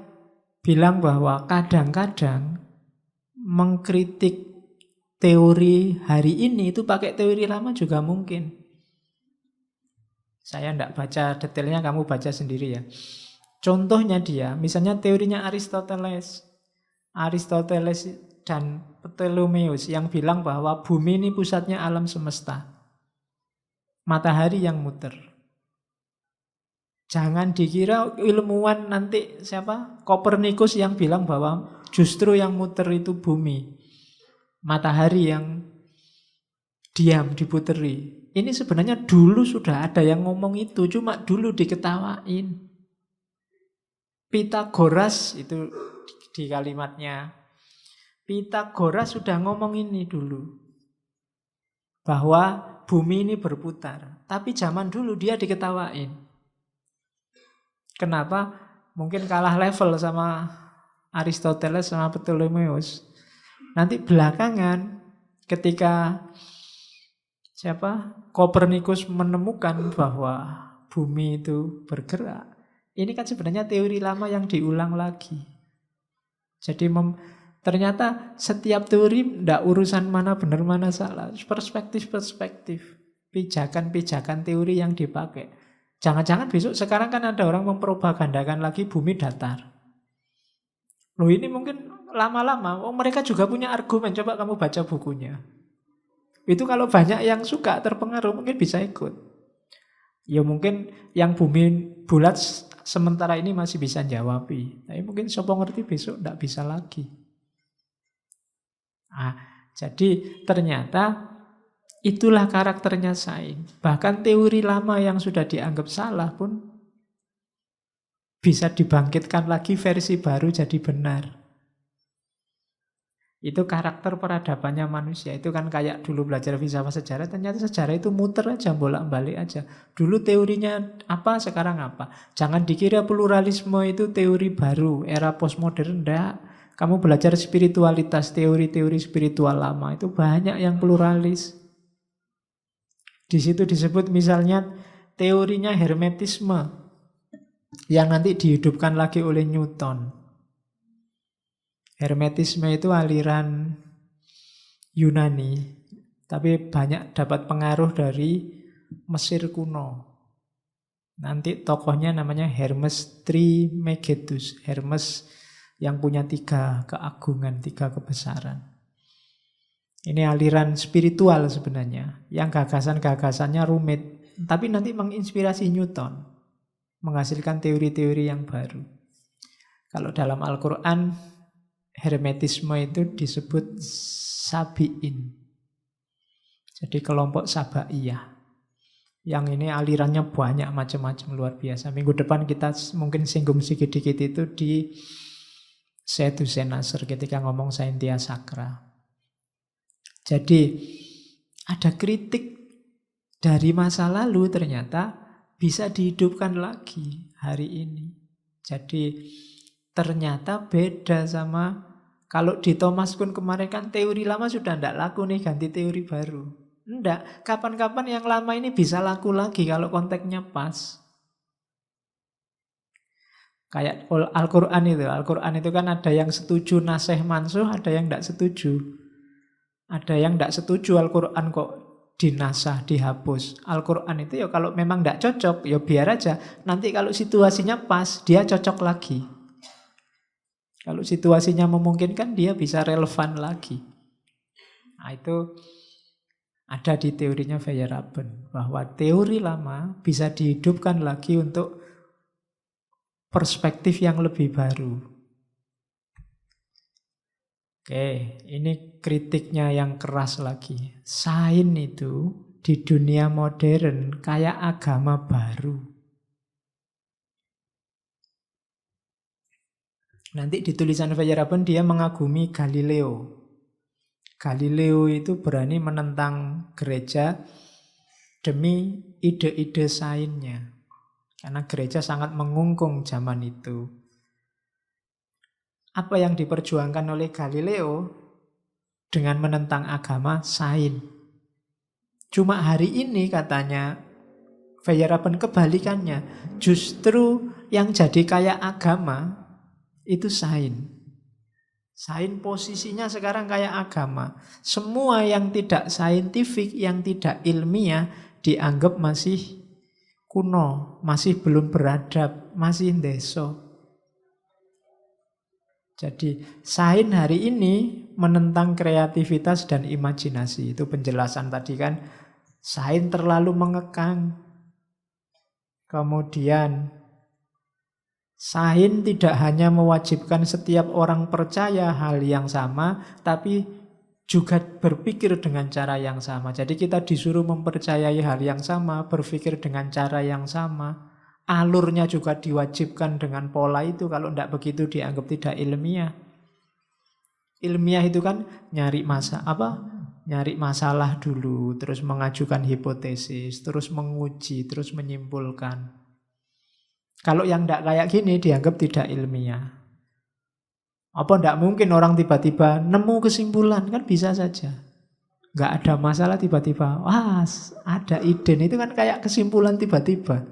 bilang bahwa kadang-kadang mengkritik teori hari ini itu pakai teori lama juga mungkin. Saya tidak baca detailnya, kamu baca sendiri ya. Contohnya dia, misalnya teorinya Aristoteles. Aristoteles dan Ptolemeus yang bilang bahwa bumi ini pusatnya alam semesta. Matahari yang muter. Jangan dikira ilmuwan nanti siapa? Kopernikus yang bilang bahwa justru yang muter itu bumi. Matahari yang diam, diputeri. Ini sebenarnya dulu sudah ada yang ngomong itu, cuma dulu diketawain. Pitagoras itu di kalimatnya. Pitagoras sudah ngomong ini dulu. Bahwa bumi ini berputar. Tapi zaman dulu dia diketawain. Kenapa? Mungkin kalah level sama Aristoteles sama Ptolemeus. Nanti belakangan ketika Kopernikus menemukan bahwa bumi itu bergerak. Ini kan sebenarnya teori lama yang diulang lagi. Jadi ternyata setiap teori tidak urusan mana benar mana salah. Perspektif-perspektif, pijakan-pijakan teori yang dipakai. Jangan-jangan besok sekarang kan ada orang mempropagandakan lagi bumi datar. Loh ini mungkin lama-lama, mereka juga punya argumen. Coba kamu baca bukunya. Itu kalau banyak yang suka, terpengaruh, mungkin bisa ikut. Ya mungkin yang bumi bulat sementara ini masih bisa jawabi. Tapi mungkin siapa ngerti besok tidak bisa lagi. Jadi ternyata itulah karakternya sains. Bahkan teori lama yang sudah dianggap salah pun bisa dibangkitkan lagi versi baru jadi benar. Itu karakter peradabannya manusia. Itu kan kayak dulu belajar filsafat sejarah, ternyata sejarah itu muter aja, bolak-balik aja. Dulu teorinya apa, sekarang apa. Jangan dikira pluralisme itu teori baru, era postmodern, enggak. Kamu belajar spiritualitas, teori-teori spiritual lama, itu banyak yang pluralis. Di situ disebut misalnya teorinya hermetisme, yang nanti dihidupkan lagi oleh Newton. Hermetisme itu aliran Yunani, tapi banyak dapat pengaruh dari Mesir kuno. Nanti tokohnya namanya Hermes Trismegistus. Hermes yang punya 3 keagungan, 3 kebesaran. Ini aliran spiritual sebenarnya, yang gagasan-gagasannya rumit, tapi nanti menginspirasi Newton, menghasilkan teori-teori yang baru. Kalau dalam Al-Quran, hermetisme itu disebut Sabi'in. Jadi kelompok Sabaiyah. Yang ini alirannya banyak macam-macam, luar biasa. Minggu depan kita mungkin singgung sedikit-sedikit itu di Sedusen Nasr ketika ngomong Saintia Sacra. Jadi ada kritik dari masa lalu ternyata bisa dihidupkan lagi hari ini. Jadi ternyata beda sama kalau di Thomas Kuhn kemarin kan teori lama sudah tidak laku nih, ganti teori baru. Enggak, kapan-kapan yang lama ini bisa laku lagi kalau konteksnya pas. Kayak Al-Quran itu. Al-Quran itu kan ada yang setuju nasih mansuh, ada yang tidak setuju. Ada yang tidak setuju Al-Quran kok dinasah, dihapus. Al-Quran itu ya kalau memang tidak cocok, ya biar aja. Nanti kalau situasinya pas, dia cocok lagi. Kalau situasinya memungkinkan, dia bisa relevan lagi. Nah, itu ada di teorinya Feyerabend, bahwa teori lama bisa dihidupkan lagi untuk perspektif yang lebih baru. Oke, ini kritiknya yang keras lagi. Sains itu di dunia modern kayak agama baru. Nanti di tulisan Feyerabend dia mengagumi Galileo. Galileo itu berani menentang gereja demi ide-ide sainsnya. Karena gereja sangat mengungkung zaman itu. Apa yang diperjuangkan oleh Galileo dengan menentang agama sains? Cuma hari ini katanya Feyerabend kebalikannya. Justru yang jadi kayak agama itu sains. Sains posisinya sekarang kayak agama. Semua yang tidak saintifik, yang tidak ilmiah dianggap masih kuno, masih belum beradab, masih ndeso. Jadi sains hari ini menentang kreativitas dan imajinasi. Itu penjelasan tadi kan. Sains terlalu mengekang. Kemudian sains tidak hanya mewajibkan setiap orang percaya hal yang sama, tapi juga berpikir dengan cara yang sama. Jadi kita disuruh mempercayai hal yang sama, berpikir dengan cara yang sama. Alurnya juga diwajibkan dengan pola itu. Kalau tidak begitu dianggap tidak ilmiah. Ilmiah itu kan nyari masalah dulu, terus mengajukan hipotesis, terus menguji, terus menyimpulkan. Kalau yang tidak kayak gini dianggap tidak ilmiah. Apa tidak mungkin orang tiba-tiba nemu kesimpulan? Kan bisa saja. Nggak ada masalah tiba-tiba, wah ada ide. Itu kan kayak kesimpulan tiba-tiba.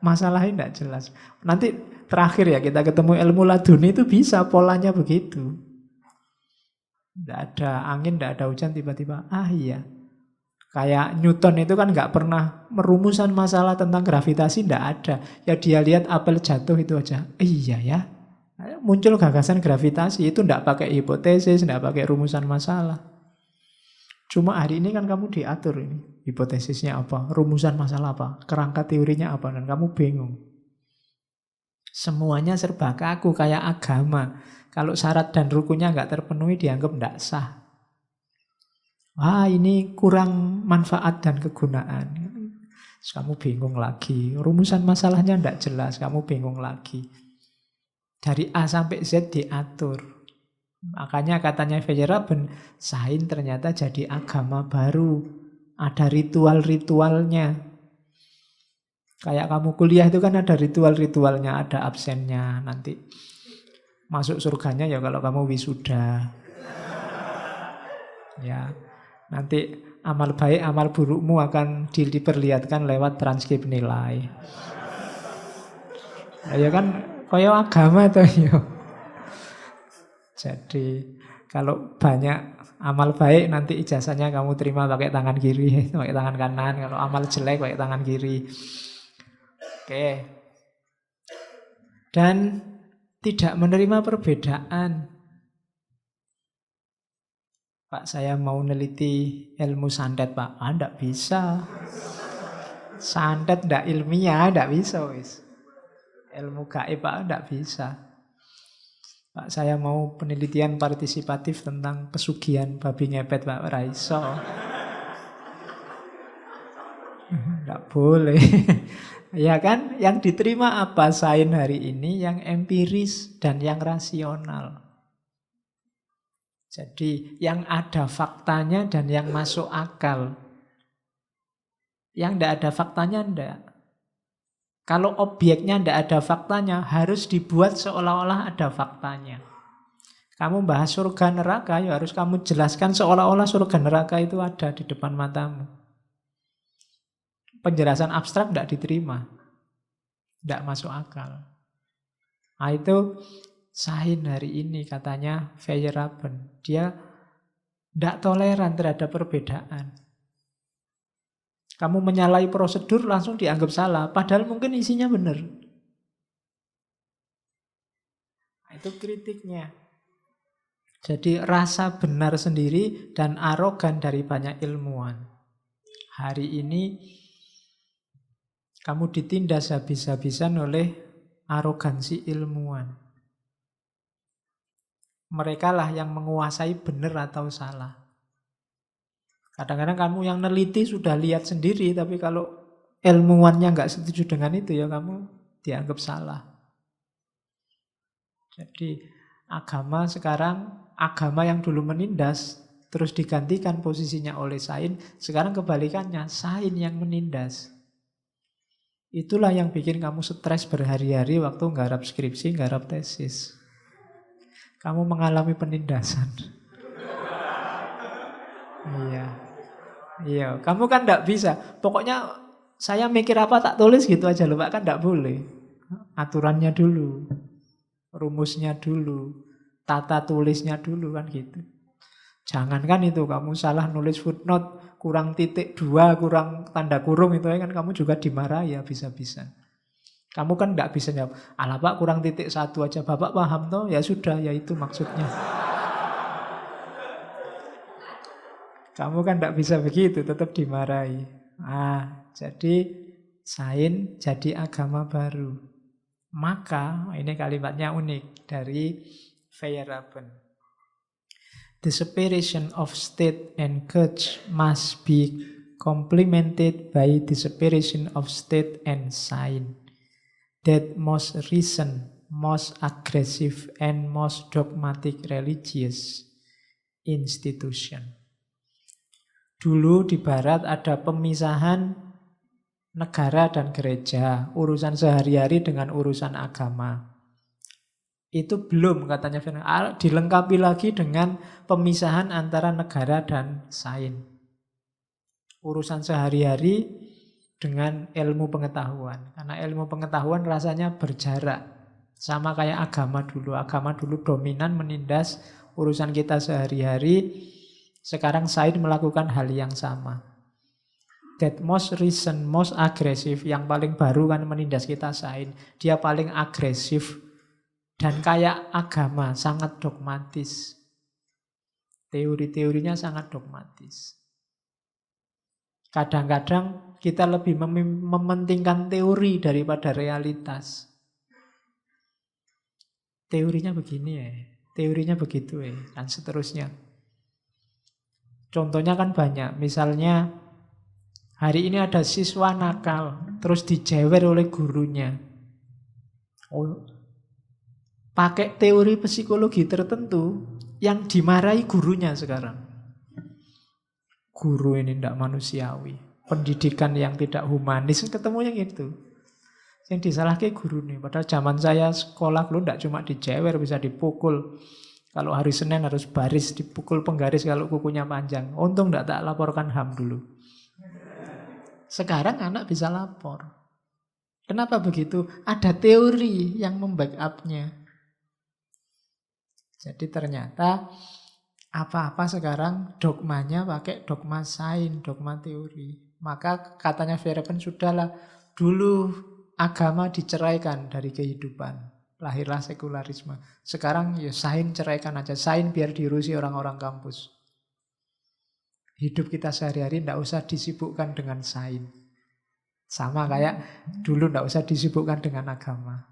Masalahnya tidak jelas. Nanti terakhir ya kita ketemu ilmu laduni itu bisa polanya begitu. Tidak ada angin, tidak ada hujan, tiba-tiba, iya. Kayak Newton itu kan nggak pernah merumusan masalah tentang gravitasi, tidak ada. Ya dia lihat apel jatuh itu aja, iya ya. Muncul gagasan gravitasi, itu tidak pakai hipotesis, tidak pakai rumusan masalah. Cuma hari ini kan kamu diatur ini. Hipotesisnya apa, rumusan masalah apa, kerangka teorinya apa, dan kamu bingung. Semuanya serba kaku, kayak agama. Kalau syarat dan rukunnya nggak terpenuhi dianggap tidak sah. Wah ini kurang manfaat dan kegunaan. Terus kamu bingung lagi. Rumusan masalahnya tidak jelas, kamu bingung lagi. Dari A sampai Z diatur. Makanya katanya Feyerabend, sains ternyata jadi agama baru. Ada ritual-ritualnya. Kayak kamu kuliah itu kan ada ritual-ritualnya, ada absennya nanti. Masuk surganya ya kalau kamu wisuda. Ya, nanti amal baik, amal burukmu akan diperlihatkan lewat transkrip nilai. Ya kan, kaya agama tuh ya. Jadi kalau banyak amal baik nanti ijazahnya kamu terima pakai tangan kiri, pakai tangan kanan. Kalau amal jelek pakai tangan kiri. Oke. Dan tidak menerima perbedaan. Pak, saya mau neliti ilmu santet, Pak. Tidak bisa. Santet tidak ilmiah, tidak bisa. Wis. Ilmu gaib, Pak, tidak bisa. Pak, saya mau penelitian partisipatif tentang pesugihan babi ngepet, Pak. Raiso. Tidak boleh. Ya kan, yang diterima apa sains hari ini? Yang empiris dan yang rasional. Jadi yang ada faktanya dan yang masuk akal. Yang tidak ada faktanya, tidak. Kalau objeknya tidak ada faktanya, harus dibuat seolah-olah ada faktanya. Kamu bahas surga neraka, ya harus kamu jelaskan seolah-olah surga neraka itu ada di depan matamu. Penjelasan abstrak tidak diterima. Tidak masuk akal. Nah itu sains hari ini katanya Feyerabend. Dia tidak toleran terhadap perbedaan. Kamu menyalahi prosedur langsung dianggap salah. Padahal mungkin isinya benar. Nah, itu kritiknya. Jadi rasa benar sendiri dan arogan dari banyak ilmuwan. Hari ini kamu ditindas habis-habisan oleh arogansi ilmuwan. Mereka lah yang menguasai benar atau salah. Kadang-kadang kamu yang neliti sudah lihat sendiri, tapi kalau ilmuwannya nggak setuju dengan itu, ya kamu dianggap salah. Jadi agama sekarang, agama yang dulu menindas, terus digantikan posisinya oleh sains, sekarang kebalikannya, sains yang menindas. Itulah yang bikin kamu stres berhari-hari waktu nggarap skripsi, nggarap tesis. Kamu mengalami penindasan. Iya, kamu kan tidak bisa. Pokoknya saya mikir apa tak tulis gitu aja loh, Pak, kan tidak boleh. Aturannya dulu, rumusnya dulu, tata tulisnya dulu kan gitu. Jangankan itu kamu salah nulis footnote, kurang titik 2, kurang tanda kurung itu kan kamu juga dimarahi ya bisa-bisa. Kamu kan tidak bisa jawab, alah Pak kurang titik 1 aja, Bapak paham toh? Ya sudah, ya itu maksudnya. Kamu kan tidak bisa begitu, tetap dimarahi. Jadi sains jadi agama baru. Maka, ini kalimatnya unik dari Feyerabend. The separation of state and church must be complemented by the separation of state and sign. That most recent, most aggressive, and most dogmatic religious institution. Dulu di Barat ada pemisahan negara dan gereja, urusan sehari-hari dengan urusan agama. Itu belum katanya Fernand. Dilengkapi lagi dengan pemisahan antara negara dan sains. Urusan sehari-hari dengan ilmu pengetahuan. Karena ilmu pengetahuan rasanya berjarak. Sama kayak agama dulu. Agama dulu dominan menindas urusan kita sehari-hari. Sekarang sains melakukan hal yang sama. That most recent, most aggressive, yang paling baru kan menindas kita sains. Dia paling agresif. Dan kayak agama, sangat dogmatis. Teori-teorinya sangat dogmatis. Kadang-kadang kita lebih mementingkan teori daripada realitas. Teorinya begini ya, teorinya begitu ya, dan seterusnya. Contohnya kan banyak, misalnya hari ini ada siswa nakal, terus dijewer oleh gurunya. Pakai teori psikologi tertentu yang dimarahi gurunya sekarang. Guru ini tidak manusiawi. Pendidikan yang tidak humanis, ketemunya gitu. Yang disalahkan guru nih. Padahal zaman saya sekolah lu tidak cuma dijewer, bisa dipukul. Kalau hari Senin harus baris, dipukul penggaris kalau kukunya panjang. Untung tidak tak laporkan HAM dulu. Sekarang anak bisa lapor. Kenapa begitu? Ada teori yang membackup-nya. Jadi ternyata apa-apa sekarang dogmanya pakai dogma sains, dogma teori. Maka katanya Verhoeven, sudahlah, dulu agama diceraikan dari kehidupan. Lahirlah sekularisme. Sekarang ya sains ceraikan aja. Sains biar diurusi orang-orang kampus. Hidup kita sehari-hari tidak usah disibukkan dengan sains. Sama kayak dulu tidak usah disibukkan dengan agama.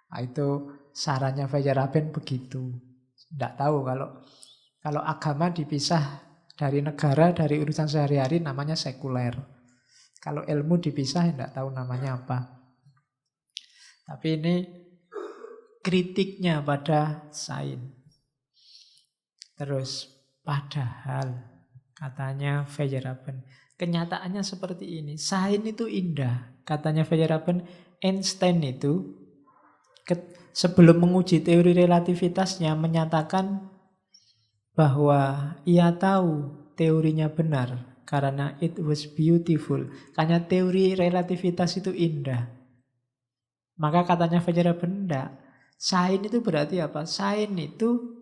Nah, itu sarannya Feyerabend begitu. Tidak tahu kalau agama dipisah dari negara, dari urusan sehari-hari namanya sekuler. Kalau ilmu dipisah tidak tahu namanya apa. Tapi ini kritiknya pada sains. Terus padahal katanya Feyerabend, kenyataannya seperti ini. Sains itu indah. Katanya Feyerabend, Einstein itu sebelum menguji teori relativitasnya menyatakan bahwa ia tahu teorinya benar karena it was beautiful. Karena teori relativitas itu indah. Maka katanya Feyerabend, enggak. Sains itu berarti apa? Sains itu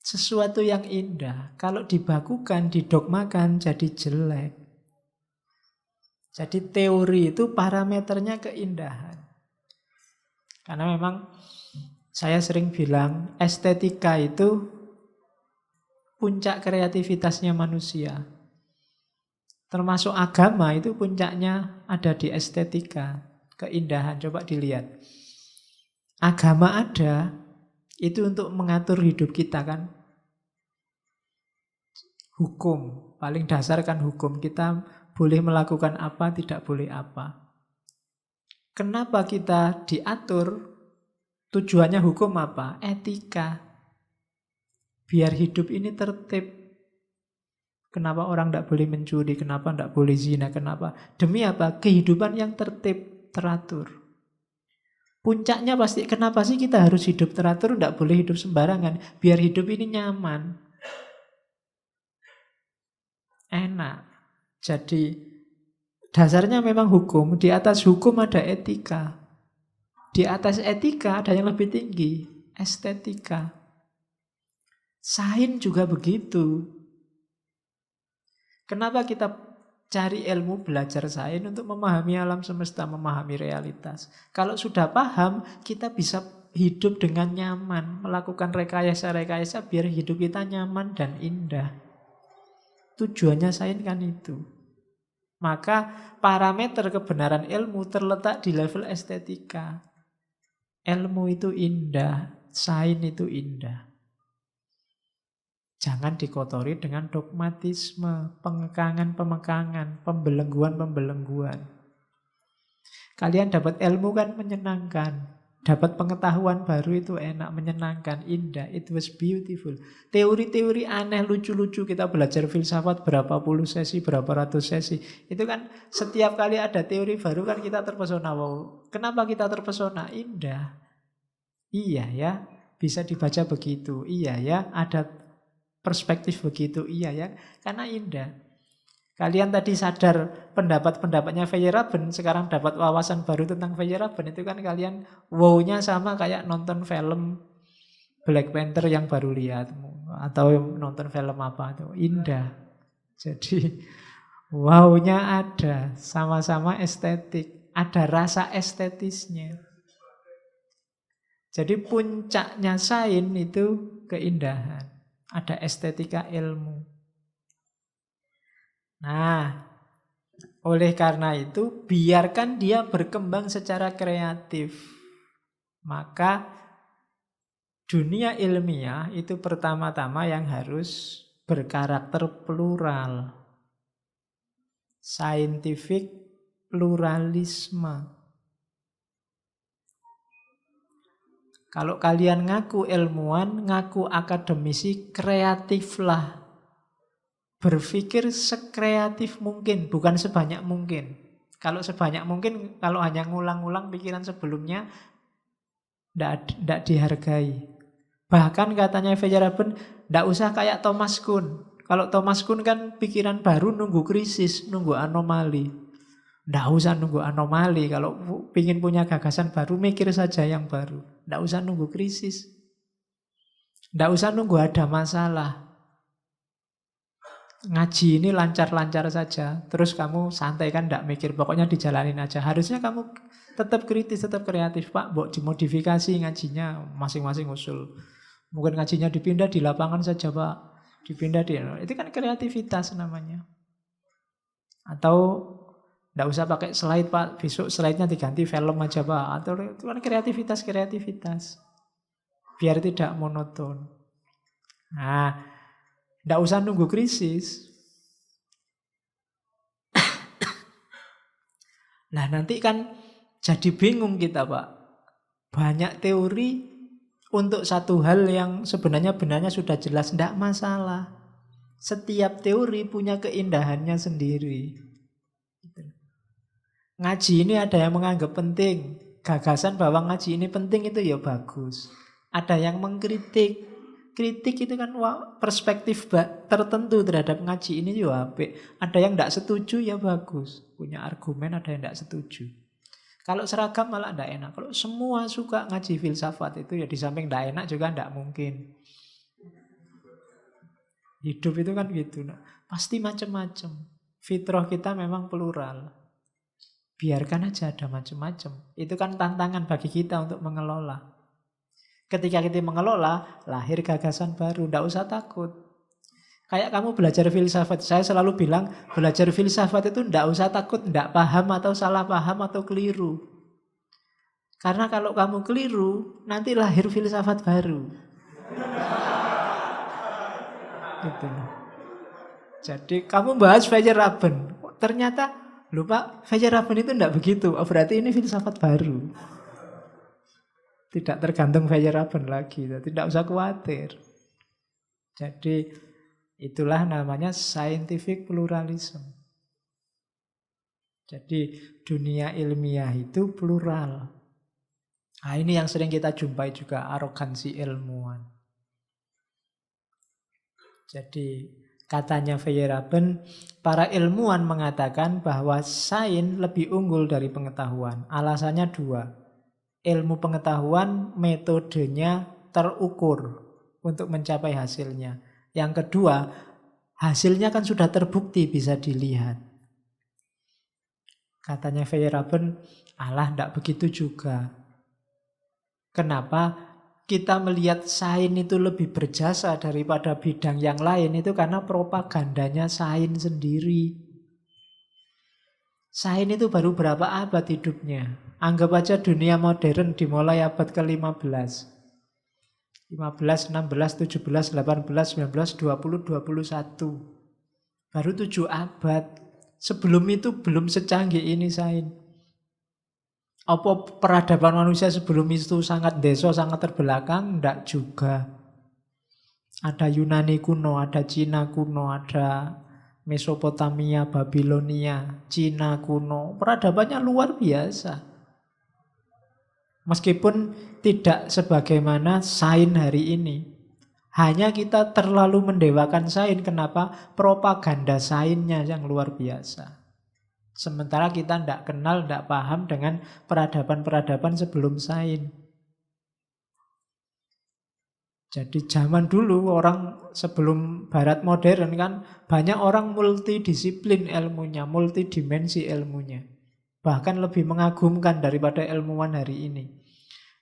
sesuatu yang indah. Kalau dibakukan, didogmakan jadi jelek. Jadi teori itu parameternya keindahan. Karena memang saya sering bilang estetika itu puncak kreativitasnya manusia. Termasuk agama itu puncaknya ada di estetika, keindahan. Coba dilihat. Agama ada itu untuk mengatur hidup kita kan. Hukum, paling dasar kan hukum. Kita boleh melakukan apa, tidak boleh apa. Kenapa kita diatur? Tujuannya hukum apa? Etika. Biar hidup ini tertib. Kenapa orang tidak boleh mencuri? Kenapa tidak boleh zina? Kenapa? Demi apa? Kehidupan yang tertib, teratur. Puncaknya pasti, kenapa sih kita harus hidup teratur? Tidak boleh hidup sembarangan. Biar hidup ini nyaman. Enak. Jadi dasarnya memang hukum, di atas hukum ada etika. Di atas etika ada yang lebih tinggi, estetika. Sains juga begitu. Kenapa kita cari ilmu, belajar sains untuk memahami alam semesta, memahami realitas. Kalau sudah paham, kita bisa hidup dengan nyaman, melakukan rekayasa-rekayasa biar hidup kita nyaman dan indah. Tujuannya sains kan itu. Maka parameter kebenaran ilmu terletak di level estetika. Ilmu itu indah, sains itu indah. Jangan dikotori dengan dogmatisme, pengekangan-pemekangan, pembelengguan-pembelengguan. Kalian dapat ilmu kan menyenangkan. Dapat pengetahuan baru itu enak, menyenangkan, indah. It was beautiful. Teori-teori aneh, lucu-lucu. Kita belajar filsafat berapa puluh sesi, berapa ratus sesi. Itu kan setiap kali ada teori baru kan kita terpesona. Wow. Kenapa kita terpesona? Indah. Iya ya, bisa dibaca begitu. Iya ya, ada perspektif begitu. Iya ya, karena indah. Kalian tadi sadar pendapat-pendapatnya Feyerabend, sekarang dapat wawasan baru tentang Feyerabend, itu kan kalian wow-nya sama kayak nonton film Black Panther yang baru lihat, atau nonton film apa itu, indah. Jadi wow-nya ada, sama-sama estetik, ada rasa estetisnya. Jadi puncaknya sains itu keindahan, ada estetika ilmu. Nah, oleh karena itu, biarkan dia berkembang secara kreatif. Maka dunia ilmiah itu pertama-tama yang harus berkarakter plural. Scientific pluralisme. Kalau kalian ngaku ilmuwan, ngaku akademisi, kreatiflah. Berpikir sekreatif mungkin, bukan sebanyak mungkin. Kalau sebanyak mungkin, kalau hanya ngulang-ngulang pikiran sebelumnya, tidak dihargai. Bahkan katanya Feyerabend, tidak usah kayak Thomas Kuhn. Kalau Thomas Kuhn kan pikiran baru nunggu krisis, nunggu anomali. Tidak usah nunggu anomali. Kalau ingin punya gagasan baru, mikir saja yang baru. Tidak usah nunggu krisis. Tidak usah nunggu ada masalah. Ngaji ini lancar-lancar saja, terus kamu santai kan, tidak mikir, pokoknya dijalanin aja. Harusnya kamu tetap kritis, tetap kreatif. Pak, mbok dimodifikasi ngajinya, masing-masing usul. Mungkin ngajinya dipindah di lapangan saja Pak, dipindah itu kan kreativitas namanya. Atau tidak usah pakai slide Pak, besok slide-nya diganti film aja Pak. Atau itu kan kreativitas. Biar tidak monoton. Nah, tidak usah nunggu krisis. Nah nanti kan jadi bingung kita Pak. Banyak teori untuk satu hal yang sebenarnya benarnya sudah jelas. Tidak masalah. Setiap teori punya keindahannya sendiri. Ngaji ini ada yang menganggap penting. Gagasan bahwa ngaji ini penting itu ya bagus. Ada yang mengkritik. Kritik itu kan perspektif tertentu terhadap ngaji ini juga apik. Ada yang tidak setuju ya bagus. Punya argumen, ada yang tidak setuju. Kalau seragam malah tidak enak. Kalau semua suka ngaji filsafat itu ya di samping tidak enak juga tidak mungkin. Hidup itu kan gitu. Pasti macam-macam. Fitrah kita memang plural. Biarkan aja ada macam-macam. Itu kan tantangan bagi kita untuk mengelola. Ketika kita mengelola, lahir gagasan baru. Tidak usah takut. Kayak kamu belajar filsafat. Saya selalu bilang, belajar filsafat itu tidak usah takut, tidak paham atau salah paham atau keliru. Karena kalau kamu keliru, nanti lahir filsafat baru. Gitu. Jadi kamu bahas Feyerabend. Ternyata, lupa Feyerabend itu tidak begitu. Oh, berarti ini filsafat baru. Tidak tergantung Feyerabend lagi. Tidak usah khawatir. Jadi itulah namanya scientific pluralism. Jadi dunia ilmiah itu plural. Nah, ini yang sering kita jumpai juga, arogansi ilmuwan. Jadi katanya Feyerabend, para ilmuwan mengatakan bahwa sains lebih unggul dari pengetahuan. Alasannya dua. Ilmu pengetahuan metodenya terukur untuk mencapai hasilnya. Yang kedua, hasilnya kan sudah terbukti, bisa dilihat. Katanya Feyerabend, alah tidak begitu juga. Kenapa? Kita melihat sains itu lebih berjasa daripada bidang yang lain itu karena propagandanya sains sendiri. Sains itu baru berapa abad hidupnya. Anggap aja dunia modern dimulai abad ke-15. 15, 16, 17, 18, 19, 20, 21. Baru 7 abad. Sebelum itu belum secanggih ini sains. Apa peradaban manusia sebelum itu sangat deso, sangat terbelakang? Enggak juga. Ada Yunani kuno, ada Cina kuno, ada Mesopotamia, Babilonia, Cina kuno. Peradabannya luar biasa. Meskipun tidak sebagaimana sains hari ini. Hanya kita terlalu mendewakan sains. Kenapa? Propaganda sainsnya yang luar biasa. Sementara kita tidak kenal, tidak paham dengan peradaban-peradaban sebelum sains. Jadi zaman dulu orang sebelum barat modern kan banyak orang multidisiplin ilmunya, multidimensi ilmunya. Bahkan lebih mengagumkan daripada ilmuwan hari ini.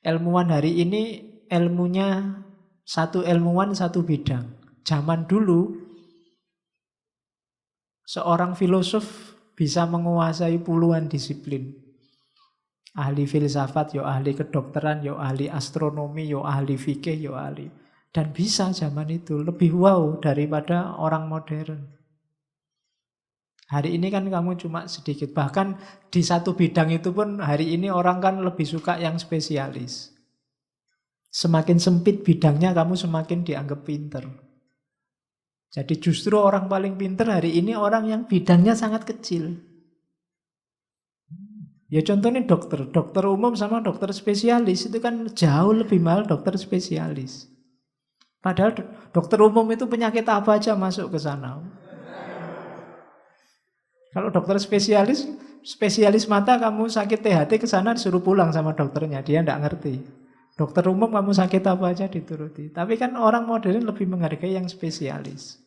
Ilmuwan hari ini ilmunya satu ilmuwan satu bidang. Zaman dulu seorang filosof bisa menguasai puluhan disiplin. Ahli filsafat, yo ahli kedokteran, yo ahli astronomi, yo ahli fikih, yo ahli. Dan bisa zaman itu lebih wow daripada orang modern. Hari ini kan kamu cuma sedikit. Bahkan di satu bidang itu pun hari ini orang kan lebih suka yang spesialis. Semakin sempit bidangnya kamu semakin dianggap pinter. Jadi justru orang paling pinter hari ini orang yang bidangnya sangat kecil. Ya contohnya dokter. Dokter umum sama dokter spesialis itu kan jauh lebih mahal dokter spesialis. Padahal dokter umum itu penyakit apa aja masuk ke sana. Kalau dokter spesialis, spesialis mata kamu sakit THT ke sana disuruh pulang sama dokternya, dia tidak ngerti. Dokter umum kamu sakit apa aja dituruti. Tapi kan orang modern lebih menghargai yang spesialis.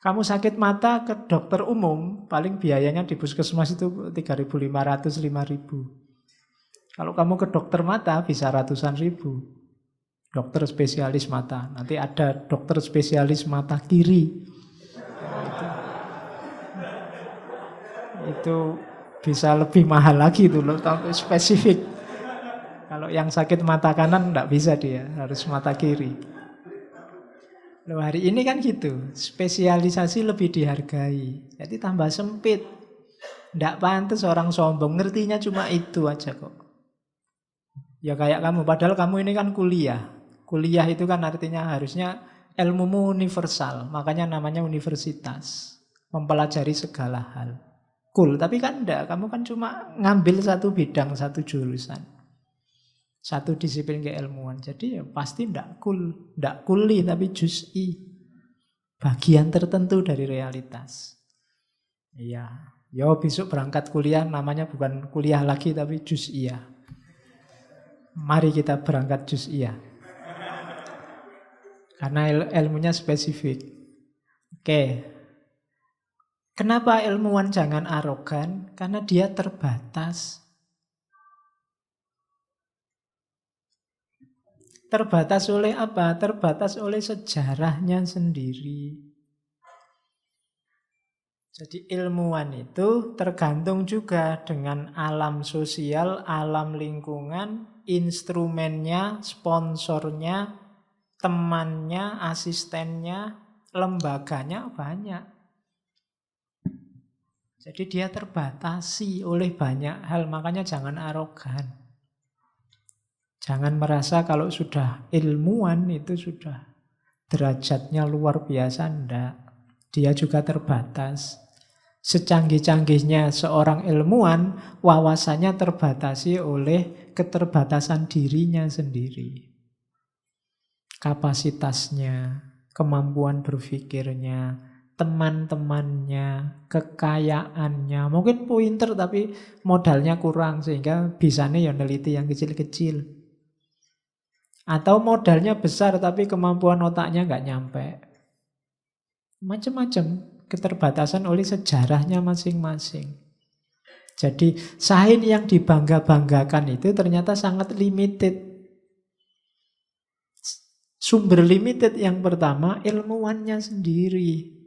Kamu sakit mata ke dokter umum, paling biayanya di puskesmas itu 3.500, 5.000. Kalau kamu ke dokter mata bisa ratusan ribu. Dokter spesialis mata. Nanti ada dokter spesialis mata kiri. Itu bisa lebih mahal lagi itu loh, spesifik. Kalau yang sakit mata kanan enggak bisa dia, harus mata kiri. Loh, hari ini kan gitu, spesialisasi lebih dihargai. Jadi tambah sempit. Enggak pantas orang sombong, ngertinya cuma itu aja kok. Ya kayak kamu, padahal kamu ini kan kuliah. Kuliah itu kan artinya harusnya ilmumu universal, makanya namanya universitas. Mempelajari segala hal. Cool, tapi kan enggak, kamu kan cuma ngambil satu bidang, satu jurusan. Satu disiplin keilmuan. Jadi ya pasti enggak cool. Enggak kuli tapi juz'i. Bagian tertentu dari realitas. Iya. Yo besok berangkat kuliah namanya bukan kuliah lagi tapi juz'iyah. Mari kita berangkat juz'iyah. Karena ilmunya spesifik. Oke. Kenapa ilmuwan jangan arogan? Karena dia terbatas. Terbatas oleh apa? Terbatas oleh sejarahnya sendiri. Jadi ilmuwan itu tergantung juga dengan alam sosial, alam lingkungan, instrumennya, sponsornya, temannya, asistennya, lembaganya banyak. Jadi dia terbatasi oleh banyak hal, makanya jangan arogan. Jangan merasa kalau sudah ilmuwan itu sudah derajatnya luar biasa, enggak. Dia juga terbatas. Secanggih-canggihnya seorang ilmuwan, wawasannya terbatasi oleh keterbatasan dirinya sendiri. Kapasitasnya, kemampuan berpikirnya, teman-temannya, kekayaannya. Mungkin pinter tapi modalnya kurang sehingga bisanya ya neliti yang kecil-kecil. Atau modalnya besar tapi kemampuan otaknya nggak nyampe. Macam-macam keterbatasan oleh sejarahnya masing-masing. Jadi sains yang dibangga-banggakan itu ternyata sangat limited. Sumber limited yang pertama ilmuwannya sendiri.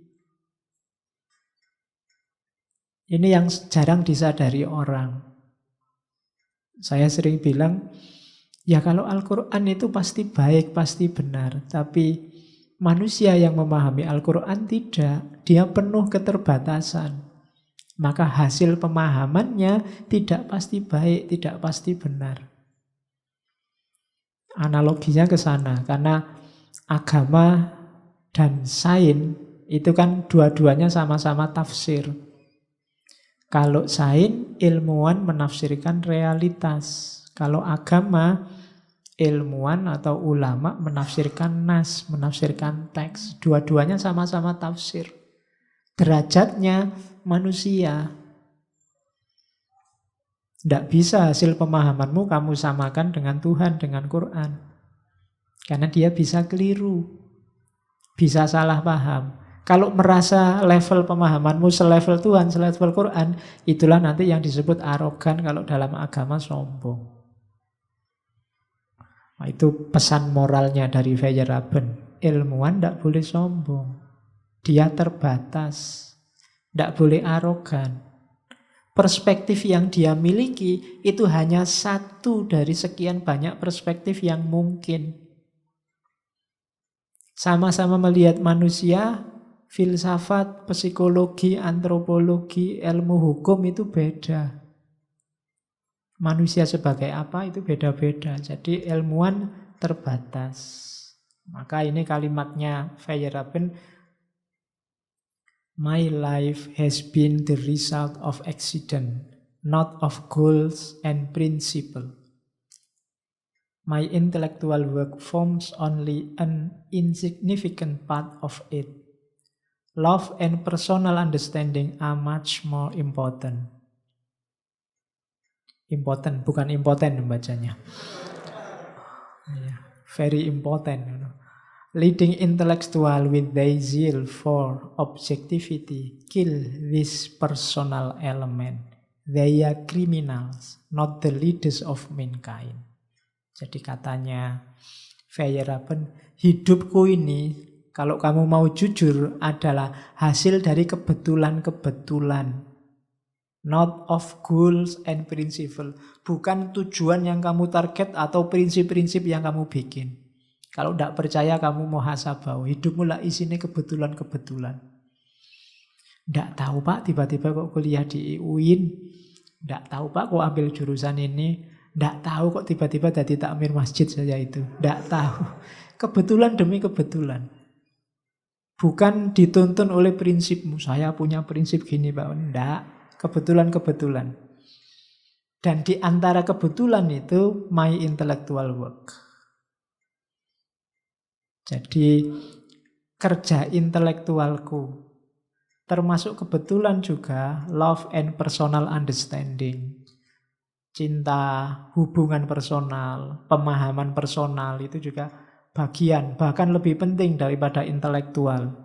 Ini yang jarang disadari orang. Saya sering bilang, Ya kalau Al-Quran itu pasti baik, pasti benar. Tapi manusia yang memahami Al-Quran tidak. Dia penuh keterbatasan. Maka hasil pemahamannya tidak pasti baik, tidak pasti benar. Analoginya ke sana. Karena agama dan sains itu kan dua-duanya sama-sama tafsir. Kalau sains, ilmuwan menafsirkan realitas. Kalau agama, ilmuwan atau ulama menafsirkan nas, menafsirkan teks. Dua-duanya sama-sama tafsir. Derajatnya manusia. Tidak bisa hasil pemahamanmu kamu samakan dengan Tuhan, dengan Quran. Karena dia bisa keliru, bisa salah paham. Kalau merasa level pemahamanmu selevel Tuhan, selevel Quran, itulah nanti yang disebut arogan, kalau dalam agama sombong. Nah, itu pesan moralnya dari Feyerabend. Ilmuwan tidak boleh sombong. Dia terbatas. Tidak boleh arogan. Perspektif yang dia miliki itu hanya satu dari sekian banyak perspektif yang mungkin. Sama-sama melihat manusia, filsafat, psikologi, antropologi, ilmu hukum itu beda. Manusia sebagai apa itu beda-beda. Jadi ilmuwan terbatas. Maka ini kalimatnya Feyerabend, my life has been the result of accident, not of goals and principle. My intellectual work forms only an insignificant part of it. Love and personal understanding are much more important. Important, bukan impotent membacanya. Very important. Leading intellectual with their zeal for objectivity kill this personal element. They are criminals, not the leaders of mankind. Jadi katanya Feyerabend, hidupku ini kalau kamu mau jujur adalah hasil dari kebetulan-kebetulan. Not of goals and principle. Bukan tujuan yang kamu target atau prinsip-prinsip yang kamu bikin. Kalau tidak percaya kamu muhasabah. Hidupmu lah isinya kebetulan-kebetulan. Tidak tahu Pak, tiba-tiba kok kuliah di UIN. Tidak tahu Pak, kok ambil jurusan ini. Tidak tahu kok tiba-tiba jadi takmir masjid saja itu. Tidak tahu. Kebetulan demi kebetulan. Bukan dituntun oleh prinsipmu. Saya punya prinsip gini Pak. Tidak. Kebetulan-kebetulan. Dan di antara kebetulan itu my intellectual work. Jadi kerja intelektualku. Termasuk kebetulan juga love and personal understanding. Cinta, hubungan personal, pemahaman personal itu juga bagian, bahkan lebih penting daripada intelektual.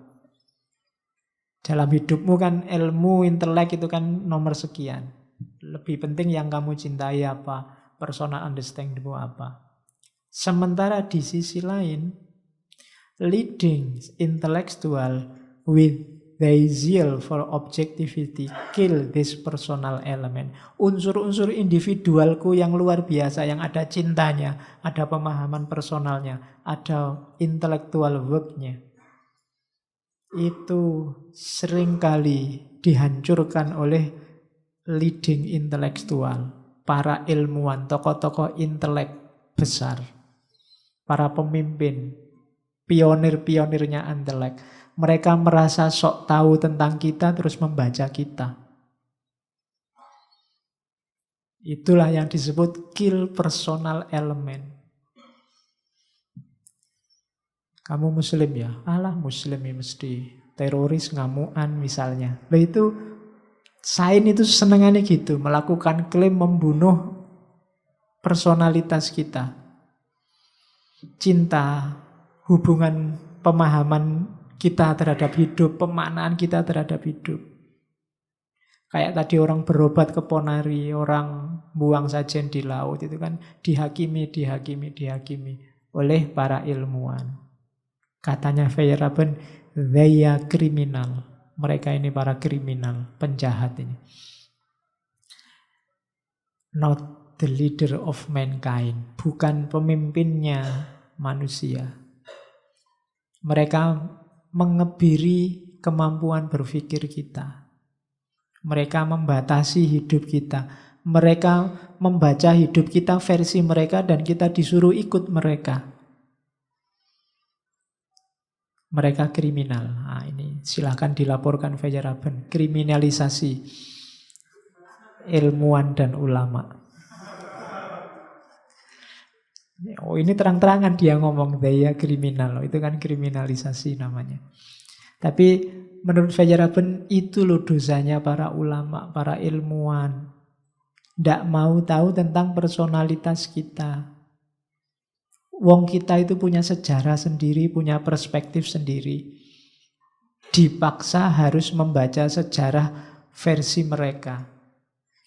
Dalam hidupmu kan ilmu, intelek itu kan nomor sekian. Lebih penting yang kamu cintai apa, personal understandingmu apa. Sementara di sisi lain, leading intellectual with their zeal for objectivity kill this personal element. Unsur-unsur individualku yang luar biasa, yang ada cintanya, ada pemahaman personalnya, ada intellectual work-nya. Itu seringkali dihancurkan oleh leading intellectual, para ilmuwan, tokoh-tokoh intelek besar, para pemimpin, pionir-pionirnya intelek. Mereka merasa sok tahu tentang kita terus membaca kita. Itulah yang disebut kill personal element. Kamu muslim ya? Alah muslim ya mesti. Teroris, ngamuan misalnya. Nah itu, sains itu senengannya gitu. Melakukan klaim membunuh personalitas kita. Cinta, hubungan pemahaman kita terhadap hidup, pemaknaan kita terhadap hidup. Kayak tadi orang berobat ke Ponari, orang buang sajen di laut, itu kan dihakimi oleh para ilmuwan. Katanya Feyerabend, they are criminal. Mereka ini para kriminal, penjahat ini. Not the leader of mankind, bukan pemimpinnya manusia. Mereka mengebiri kemampuan berpikir kita. Mereka membatasi hidup kita. Mereka membaca hidup kita versi mereka dan kita disuruh ikut mereka. Mereka kriminal. Nah, ini silakan dilaporkan Fjallraven. Kriminalisasi ilmuwan dan ulama. Oh, ini terang-terangan dia ngomong daya kriminal. Itu kan kriminalisasi namanya. Tapi menurut Fjallraven itu loh dosanya para ulama, para ilmuwan. Tidak mau tahu tentang personalitas kita. Wong kita itu punya sejarah sendiri, punya perspektif sendiri. Dipaksa harus membaca sejarah versi mereka.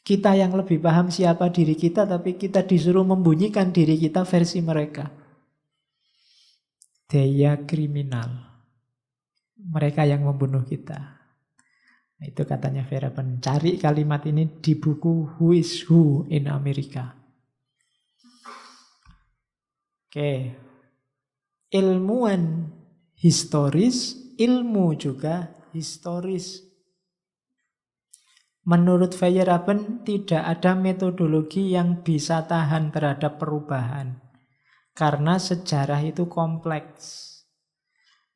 Kita yang lebih paham siapa diri kita, tapi kita disuruh membunyikan diri kita versi mereka. Daya kriminal. Mereka yang membunuh kita. Nah, itu katanya Fjallraven. Cari kalimat ini di buku Who is Who in Amerika. Oke. Ilmuwan historis, ilmu juga historis. Menurut Fjallraven tidak ada metodologi yang bisa tahan terhadap perubahan. Karena sejarah itu kompleks.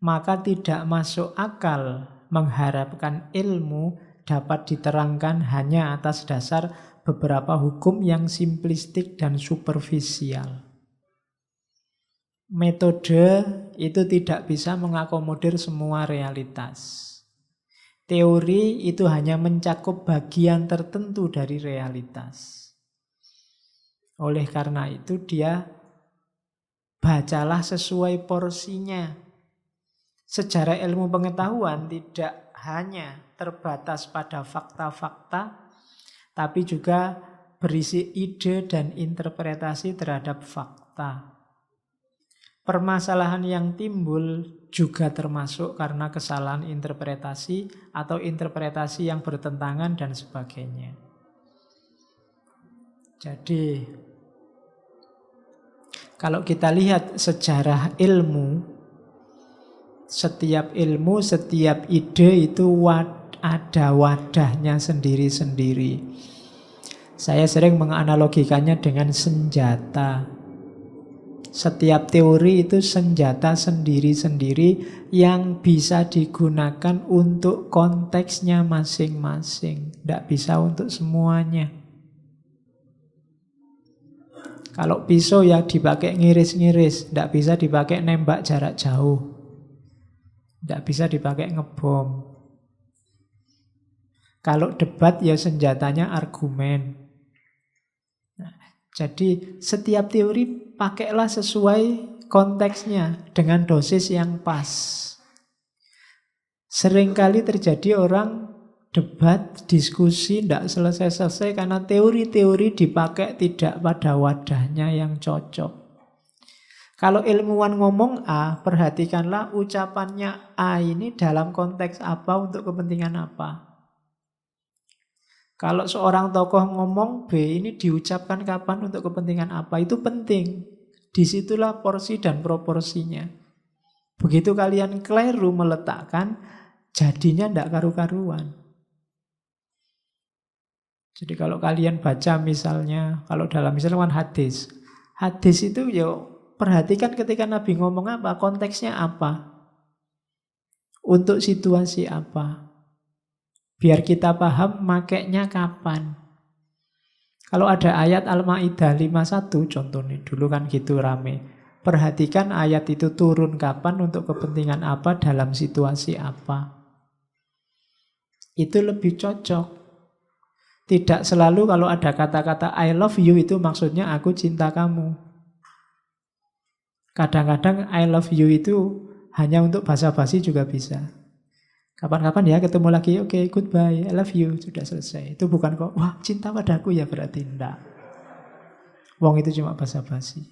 Maka tidak masuk akal mengharapkan ilmu dapat diterangkan hanya atas dasar beberapa hukum yang simplistik dan superficial. Metode itu tidak bisa mengakomodir semua realitas. Teori itu hanya mencakup bagian tertentu dari realitas. Oleh karena itu dia bacalah sesuai porsinya. Sejarah ilmu pengetahuan tidak hanya terbatas pada fakta-fakta, tapi juga berisi ide dan interpretasi terhadap fakta. Permasalahan yang timbul juga termasuk karena kesalahan interpretasi atau interpretasi yang bertentangan dan sebagainya. Jadi, kalau kita lihat sejarah ilmu, setiap ilmu, setiap ide itu ada wadahnya sendiri-sendiri. Saya sering menganalogikannya dengan senjata. Setiap teori itu senjata sendiri-sendiri yang bisa digunakan untuk konteksnya masing-masing. Tidak bisa untuk semuanya. Kalau pisau ya dipakai ngiris-ngiris, tidak bisa dipakai nembak jarak jauh. Tidak bisa dipakai ngebom. Kalau debat ya senjatanya argumen. Jadi setiap teori pakailah sesuai konteksnya dengan dosis yang pas. Seringkali terjadi orang debat, diskusi tidak selesai-selesai karena teori-teori dipakai tidak pada wadahnya yang cocok. Kalau ilmuwan ngomong A, perhatikanlah ucapannya A ini dalam konteks apa untuk kepentingan apa. Kalau seorang tokoh ngomong B ini diucapkan kapan untuk kepentingan apa, itu penting. Disitulah porsi dan proporsinya. Begitu kalian keliru meletakkan, jadinya tidak karu-karuan. Jadi kalau kalian baca misalnya, kalau dalam misalnya hadis. Hadis itu ya perhatikan ketika Nabi ngomong apa, konteksnya apa. Untuk situasi apa. Biar kita paham makainya kapan. Kalau ada ayat Al-Ma'idah 51 contohnya, dulu kan gitu rame. Perhatikan ayat itu turun kapan untuk kepentingan apa dalam situasi apa. Itu lebih cocok. Tidak selalu kalau ada kata-kata I love you itu maksudnya aku cinta kamu. Kadang-kadang I love you itu hanya untuk basa-basi juga bisa. Kapan-kapan ya ketemu lagi, oke, goodbye, I love you, sudah selesai. Itu bukan kok, wah cinta padaku ya berarti, enggak. Wong itu cuma basa-basi.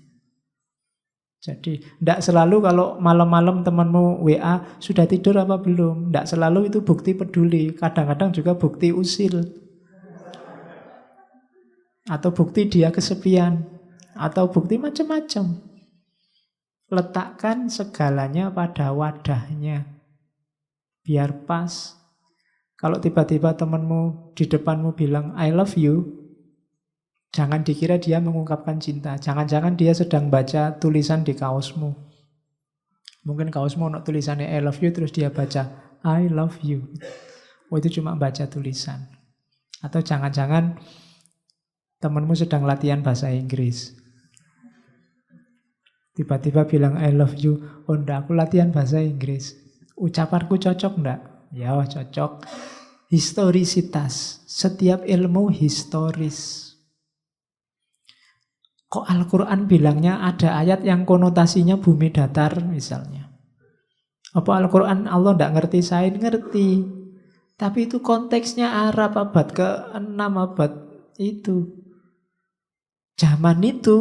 Jadi, enggak selalu kalau malam-malam temanmu WA, sudah tidur apa belum? Enggak selalu itu bukti peduli, kadang-kadang juga bukti usil. atau bukti dia kesepian, atau bukti macam-macam. Letakkan segalanya pada wadahnya, biar pas. Kalau tiba-tiba temanmu di depanmu bilang I love you, jangan dikira dia mengungkapkan cinta. Jangan-jangan dia sedang baca tulisan di kaosmu. Mungkin kaosmu ada tulisannya I love you, terus dia baca I love you. Oh, itu cuma baca tulisan. Atau jangan-jangan temanmu sedang latihan bahasa Inggris. Tiba-tiba bilang I love you. Oh enggak, aku latihan bahasa Inggris. Ucapanku cocok enggak? Ya cocok. Historisitas. Setiap ilmu historis. Kok Al-Quran bilangnya ada ayat yang konotasinya bumi datar misalnya? Apa Al-Quran Allah enggak ngerti sains? Ngerti. Tapi itu konteksnya Arab abad ke-6, abad itu. Zaman itu,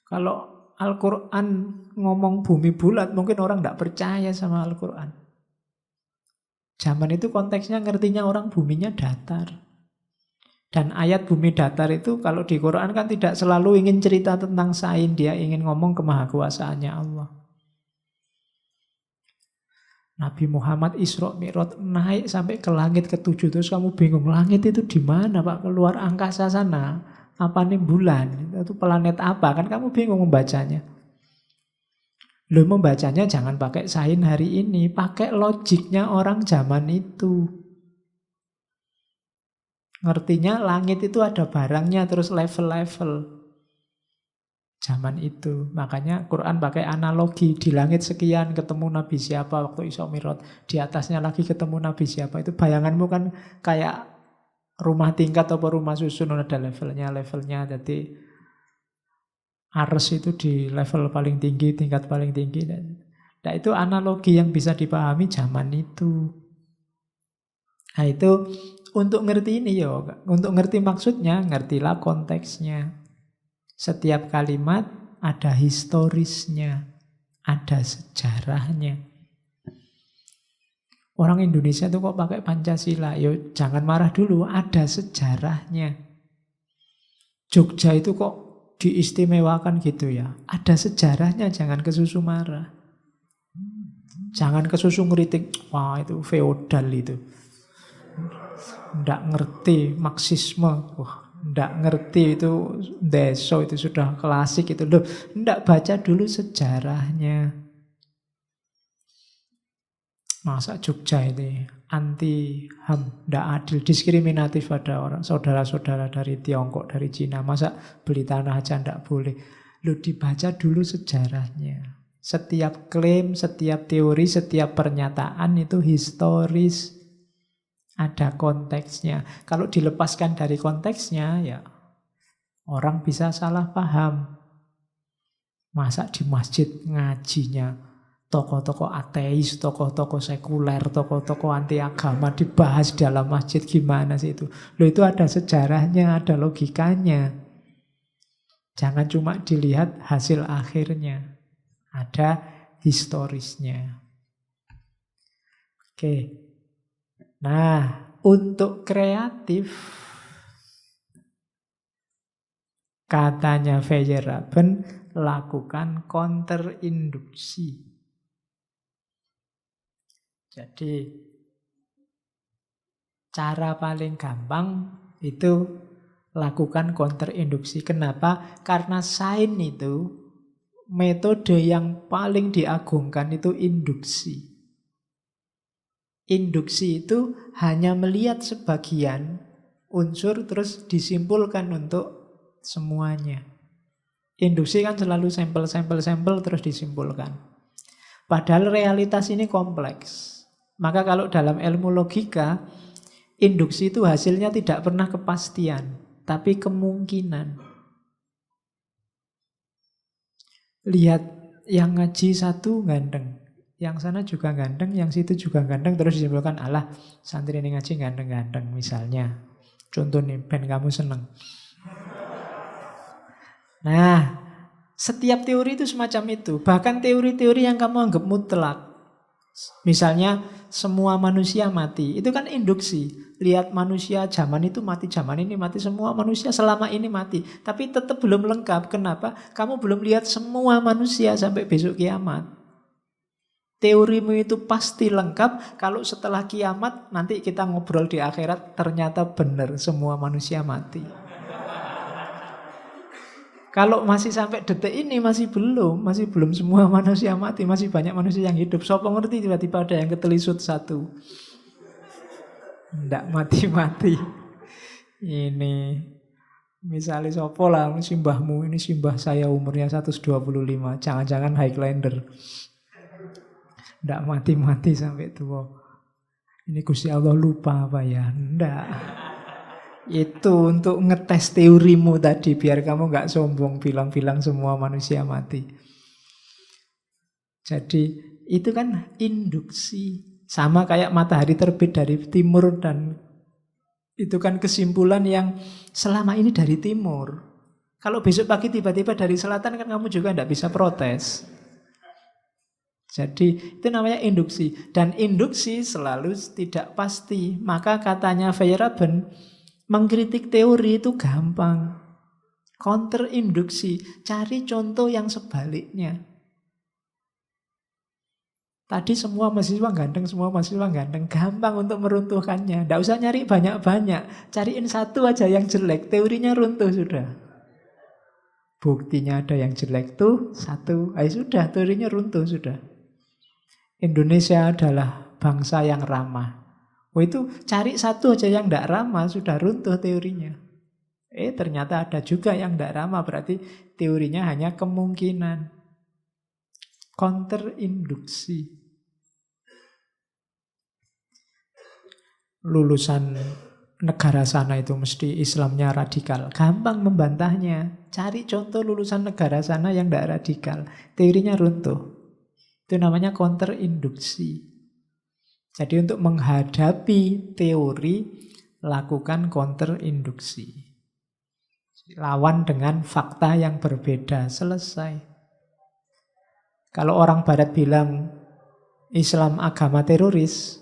kalau Al-Quran ngomong bumi bulat, mungkin orang tidak percaya sama Al-Quran. Zaman itu konteksnya ngertinya orang buminya datar. Dan ayat bumi datar itu kalau di Quran kan tidak selalu ingin cerita tentang sains, dia ingin ngomong kemahakuasaannya Allah. Nabi Muhammad Isra Mi'raj naik sampai ke langit ke-7, terus kamu bingung, langit itu di mana Pak? Keluar angkasa sana. Apa nih bulan? Itu planet apa? Kan kamu bingung membacanya. Lo membacanya jangan pakai sains hari ini, pakai logiknya orang zaman itu. Ngertinya langit itu ada barangnya, terus level-level. Zaman itu. Makanya Quran pakai analogi. Di langit sekian ketemu Nabi siapa waktu Isra Mi'raj. Di atasnya lagi ketemu Nabi siapa. Itu bayanganmu kan kayak rumah tingkat atau rumah susun, ada levelnya. Jadi Ars itu di level paling tinggi, tingkat paling tinggi. Nah itu analogi yang bisa dipahami zaman itu. Nah itu untuk ngerti ini ya, untuk ngerti maksudnya, ngertilah konteksnya. Setiap kalimat ada historisnya, ada sejarahnya. Orang Indonesia itu kok pakai Pancasila? Yo jangan marah dulu, ada sejarahnya. Jogja itu kok diistimewakan gitu ya? Ada sejarahnya, jangan kesusu marah. Jangan kesusu ngeritik, wah itu feodal itu. Nggak ngerti Marxisme, wah nggak ngerti itu deso, itu sudah klasik itu loh. Nggak baca dulu sejarahnya. Masa Jogja ini anti HAM, tidak adil, diskriminatif pada orang saudara-saudara dari Tiongkok, dari Cina. Masa beli tanah aja tidak boleh? Loh dibaca dulu sejarahnya. Setiap klaim, setiap teori, setiap pernyataan itu historis. Ada konteksnya. Kalau dilepaskan dari konteksnya, ya orang bisa salah paham. Masa di masjid ngajinya tokoh-tokoh ateis, tokoh-tokoh sekuler, tokoh-tokoh anti agama dibahas dalam masjid, gimana sih itu? Loh itu ada sejarahnya, ada logikanya. Jangan cuma dilihat hasil akhirnya. Ada historisnya. Oke. Nah, untuk kreatif, katanya Feyerabend, lakukan counterinduksi. Jadi, cara paling gampang itu lakukan counterinduksi. Kenapa? Karena sains itu, metode yang paling diagungkan itu induksi. Induksi itu hanya melihat sebagian unsur terus disimpulkan untuk semuanya. Induksi kan selalu sampel terus disimpulkan. Padahal realitas ini kompleks. Maka kalau dalam ilmu logika, induksi itu hasilnya tidak pernah kepastian, tapi kemungkinan. Lihat yang ngaji satu ganteng, yang sana juga ganteng, yang situ juga ganteng, terus disimpulkan, alah santri ini ngaji ganteng-ganteng misalnya. Contoh nih, ben kamu seneng. Nah, setiap teori itu semacam itu. Bahkan teori-teori yang kamu anggap mutlak. Misalnya, semua manusia mati. Itu kan induksi. lihat manusia zaman itu mati, zaman ini mati, semua manusia selama ini mati. Tapi tetap belum lengkap. Kenapa? Kamu belum lihat semua manusia sampai besok kiamat. Teorimu itu pasti lengkap kalau setelah kiamat nanti kita ngobrol di akhirat ternyata benar semua manusia mati. Kalau masih sampai detik ini masih belum semua manusia mati, masih banyak manusia yang hidup. Sopo ngerti tiba-tiba ada yang ketelisut satu. Ndak mati-mati. Ini misalnya sopo lah, simbahmu ini simbah saya umurnya 125, jangan-jangan Highlander. Ndak mati-mati sampai tua. Ini Gusti Allah lupa apa ya? Ndak. Itu untuk ngetes teorimu tadi biar kamu nggak sombong bilang-bilang semua manusia mati. Jadi itu kan induksi. Sama kayak matahari terbit dari timur dan itu kan kesimpulan yang selama ini dari timur. Kalau besok pagi tiba-tiba dari selatan kan kamu juga tidak bisa protes. Jadi itu namanya induksi. Dan induksi selalu tidak pasti. Maka katanya Feyerabend, mengkritik teori itu gampang. Counter induksi, cari contoh yang sebaliknya. Tadi semua mahasiswa ganteng, gampang untuk meruntuhkannya. Tidak usah nyari banyak-banyak, cariin satu aja yang jelek, teorinya runtuh sudah. Buktinya ada yang jelek tuh satu, sudah, teorinya runtuh sudah. Indonesia adalah bangsa yang ramah. Itu cari satu aja yang tidak ramah, sudah runtuh teorinya. Ternyata ada juga yang tidak ramah, berarti teorinya hanya kemungkinan. Counter induksi. Lulusan negara sana itu mesti Islamnya radikal. Gampang membantahnya. Cari contoh lulusan negara sana yang tidak radikal. Teorinya runtuh. Itu namanya counter induksi. Jadi untuk menghadapi teori, lakukan counter induksi. Lawan dengan fakta yang berbeda. Selesai. Kalau orang barat bilang Islam agama teroris,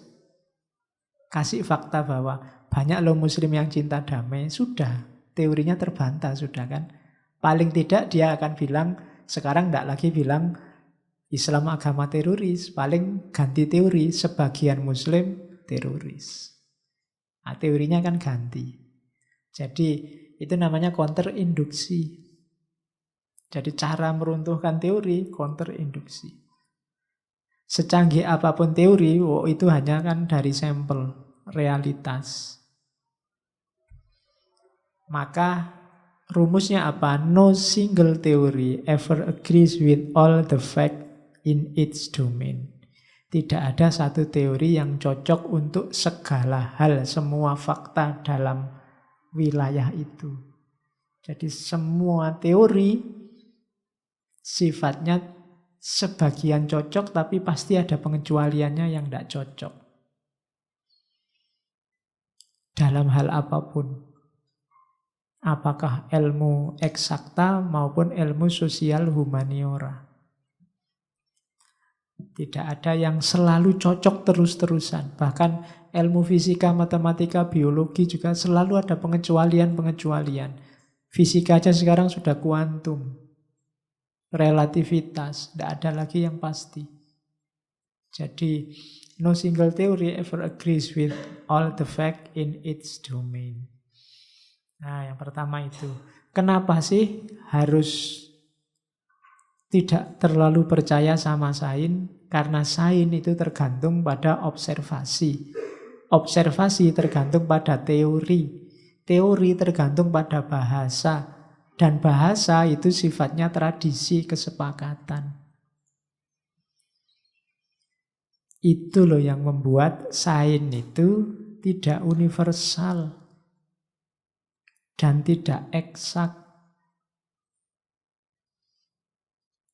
kasih fakta bahwa banyak loh muslim yang cinta damai, sudah, teorinya terbantah sudah kan. Paling tidak dia akan bilang, sekarang tidak lagi bilang Islam agama teroris, paling ganti teori, sebagian muslim teroris. Nah, teorinya kan ganti. Jadi itu namanya counter induksi. Jadi cara meruntuhkan teori, counter induksi. Secanggih apapun teori, itu hanya kan dari sampel realitas. Maka rumusnya apa? No single theory ever agrees with all the fact in its domain. Tidak ada satu teori yang cocok untuk segala hal, semua fakta dalam wilayah itu. Jadi semua teori sifatnya sebagian cocok, tapi pasti ada pengecualiannya yang tidak cocok. Dalam hal apapun. Apakah ilmu eksakta maupun ilmu sosial humaniora. Tidak ada yang selalu cocok terus-terusan. Bahkan ilmu fisika, matematika, biologi juga selalu ada pengecualian-pengecualian. Fisika aja sekarang sudah kuantum. Relativitas, tidak ada lagi yang pasti. Jadi, no single theory ever agrees with all the fact in its domain. Nah, yang pertama itu. Kenapa sih harus tidak terlalu percaya sama sains? Karena sains itu tergantung pada observasi. Observasi tergantung pada teori. Teori tergantung pada bahasa. Dan bahasa itu sifatnya tradisi, kesepakatan. Itu loh yang membuat sains itu tidak universal dan tidak eksak.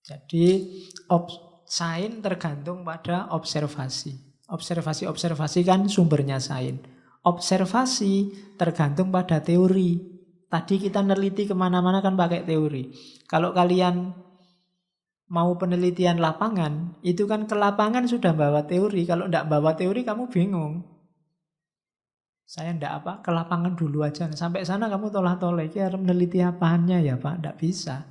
Jadi sains tergantung pada observasi. Observasi kan sumbernya sains. Observasi tergantung pada teori. Tadi kita neliti kemana-mana kan pakai teori. Kalau kalian mau penelitian lapangan, itu kan ke lapangan sudah bawa teori. Kalau tidak bawa teori kamu bingung. Saya ndak apa, ke lapangan dulu aja. Sampai sana kamu tolah-toleh, kira meneliti apaannya ya Pak, ndak bisa.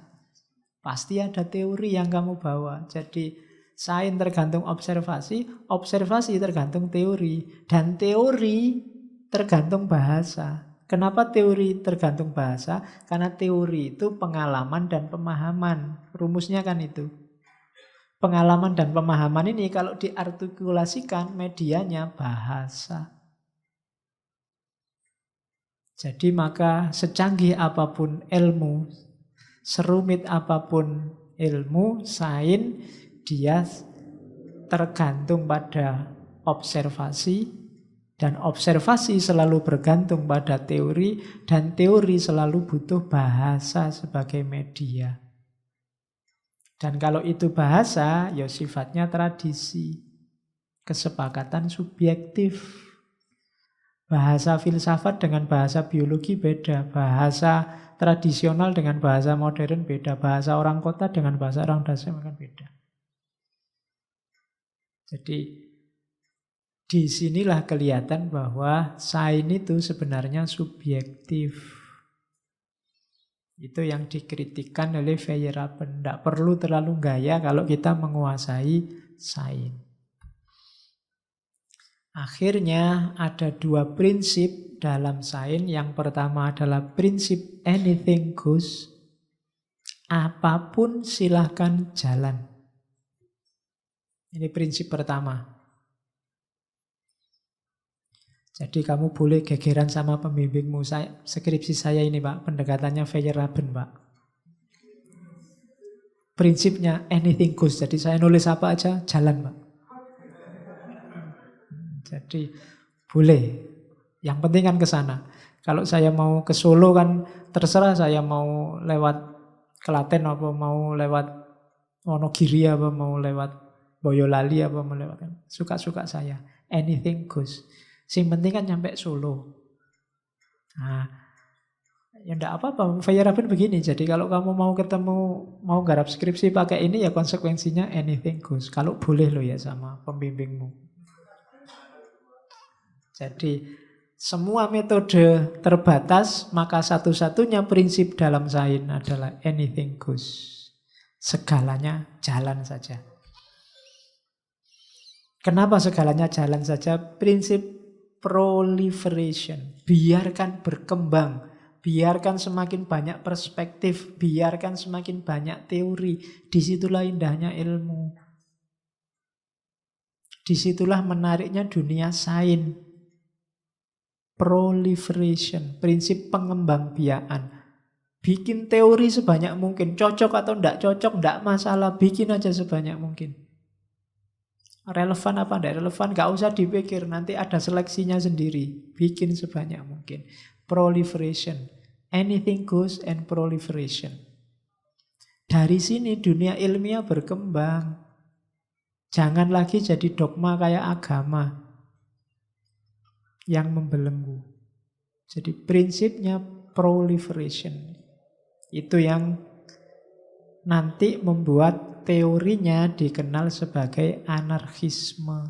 Pasti ada teori yang kamu bawa. Jadi sains tergantung observasi, observasi tergantung teori, dan teori tergantung bahasa. Kenapa teori tergantung bahasa? Karena teori itu pengalaman dan pemahaman. Rumusnya kan itu. Pengalaman dan pemahaman ini kalau diartikulasikan medianya bahasa. Jadi maka secanggih apapun ilmu, serumit apapun ilmu, sains, dia tergantung pada observasi, dan observasi selalu bergantung pada teori, dan teori selalu butuh bahasa sebagai media. Dan kalau itu bahasa, ya sifatnya tradisi, kesepakatan subjektif. Bahasa filsafat dengan bahasa biologi beda, bahasa tradisional dengan bahasa modern beda, bahasa orang kota dengan bahasa orang desa kan beda. Jadi disinilah kelihatan bahwa sains itu sebenarnya subjektif. Itu yang dikritikkan oleh Feyerabend. Tidak perlu terlalu gaya kalau kita menguasai sains. Akhirnya ada dua prinsip dalam sains. Yang pertama adalah prinsip anything goes. Apapun silahkan jalan. Ini prinsip pertama. Jadi kamu boleh gegeran sama pembimbingmu. Skripsi saya ini Pak, pendekatannya Feyerabend Pak. Prinsipnya anything goes. Jadi saya nulis apa aja, jalan Pak. Jadi boleh. Yang penting kan ke sana. Kalau saya mau ke Solo kan terserah, saya mau lewat Klaten apa mau lewat Wonogiri apa mau lewat Boyolali apa mau lewat. Suka-suka saya. Anything goes. Yang penting kan nyampe Solo. Nah, ya enggak apa-apa. Feyerabend begini. Jadi kalau kamu mau ketemu, mau garap skripsi pakai ini ya konsekuensinya anything goes. Kalau boleh loh ya sama pembimbingmu. Jadi semua metode terbatas, maka satu-satunya prinsip dalam sains adalah anything goes. Segalanya jalan saja. Kenapa segalanya jalan saja? Prinsip proliferation. Biarkan berkembang. Biarkan semakin banyak perspektif. Biarkan semakin banyak teori. Disitulah indahnya ilmu. Disitulah menariknya dunia sains. Proliferation, prinsip pengembangbiakan. Bikin teori sebanyak mungkin. Cocok atau tidak cocok, tidak masalah. Bikin aja sebanyak mungkin. Relevan apa tidak relevan, gak usah dipikir. Nanti ada seleksinya sendiri. Bikin sebanyak mungkin. Proliferation. Anything goes and proliferation. Dari sini dunia ilmiah berkembang. Jangan lagi jadi dogma kayak agama yang membelenggu. Jadi prinsipnya proliferation. Itu yang nanti membuat teorinya dikenal sebagai anarkisme.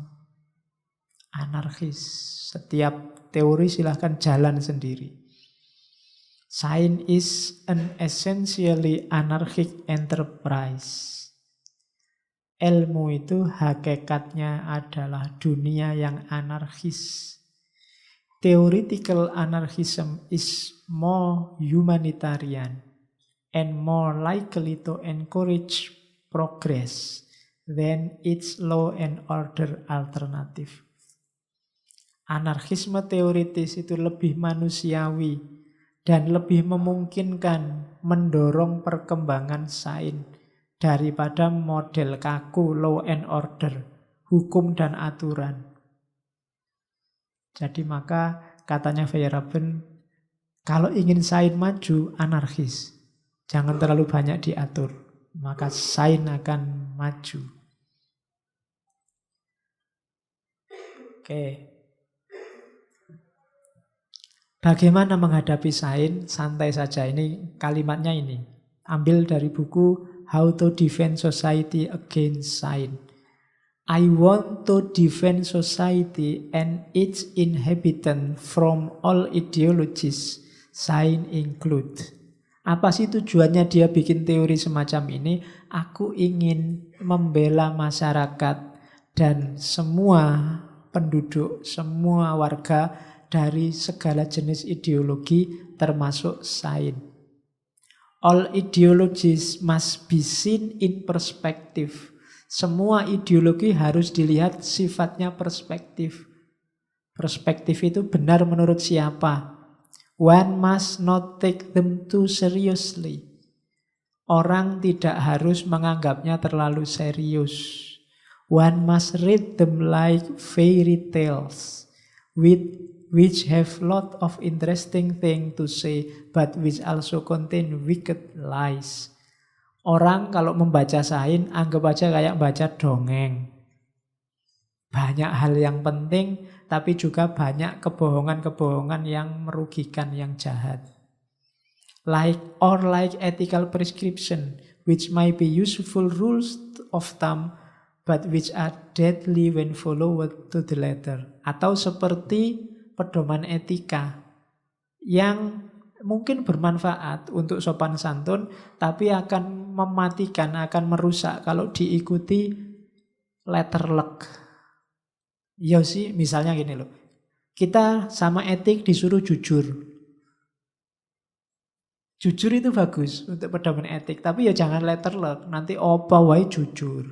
Anarkis. Setiap teori silahkan jalan sendiri. Science is an essentially anarchic enterprise. Ilmu itu hakikatnya adalah dunia yang anarkis. Theoretical anarchism is more humanitarian and more likely to encourage progress than its law and order alternative. Anarkisme teoritis itu lebih manusiawi dan lebih memungkinkan mendorong perkembangan sains daripada model kaku law and order, hukum dan aturan. Jadi maka katanya Feyerabend, kalau ingin sains maju, anarkis. Jangan terlalu banyak diatur. Maka sains akan maju. Oke. Bagaimana menghadapi sains? Santai saja. Ini kalimatnya ini. Ambil dari buku How to Defend Society Against Science. I want to defend society and its inhabitant from all ideologies, science include. Apa sih tujuannya dia bikin teori semacam ini? Aku ingin membela masyarakat dan semua penduduk, semua warga dari segala jenis ideologi termasuk sains. All ideologies must be seen in perspective. Semua ideologi harus dilihat sifatnya perspektif. Perspektif itu benar menurut siapa? One must not take them too seriously. Orang tidak harus menganggapnya terlalu serius. One must read them like fairy tales, which have lot of interesting thing to say, but which also contain wicked lies. Orang kalau membaca sains, anggap aja kayak baca dongeng. Banyak hal yang penting, tapi juga banyak kebohongan-kebohongan yang merugikan, yang jahat. Like ethical prescription, which might be useful rules of thumb, but which are deadly when followed to the letter. Atau seperti pedoman etika, yang mungkin bermanfaat untuk sopan santun, tapi akan mematikan, akan merusak kalau diikuti letterlek. Ya sih, misalnya gini loh. Kita sama etik disuruh jujur. Jujur itu bagus untuk pedoman etik, tapi ya jangan letterlek. Nanti apa wae jujur.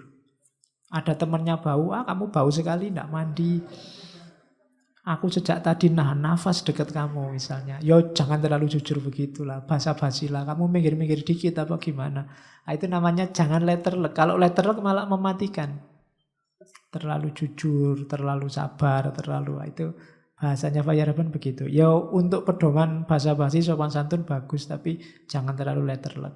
Ada temennya bau, kamu bau sekali, enggak mandi. Aku sejak tadi nahan nafas dekat kamu misalnya. Yo jangan terlalu jujur begitulah, basa-basi lah. Kamu minggir-minggir dikit apa gimana. Nah, itu namanya jangan letterlek. Kalau letterlek malah mematikan. Terlalu jujur, terlalu sabar, itu bahasanya Feyerabend begitu. Ya untuk pedoman basa-basi sopan santun bagus, tapi jangan terlalu letterlek.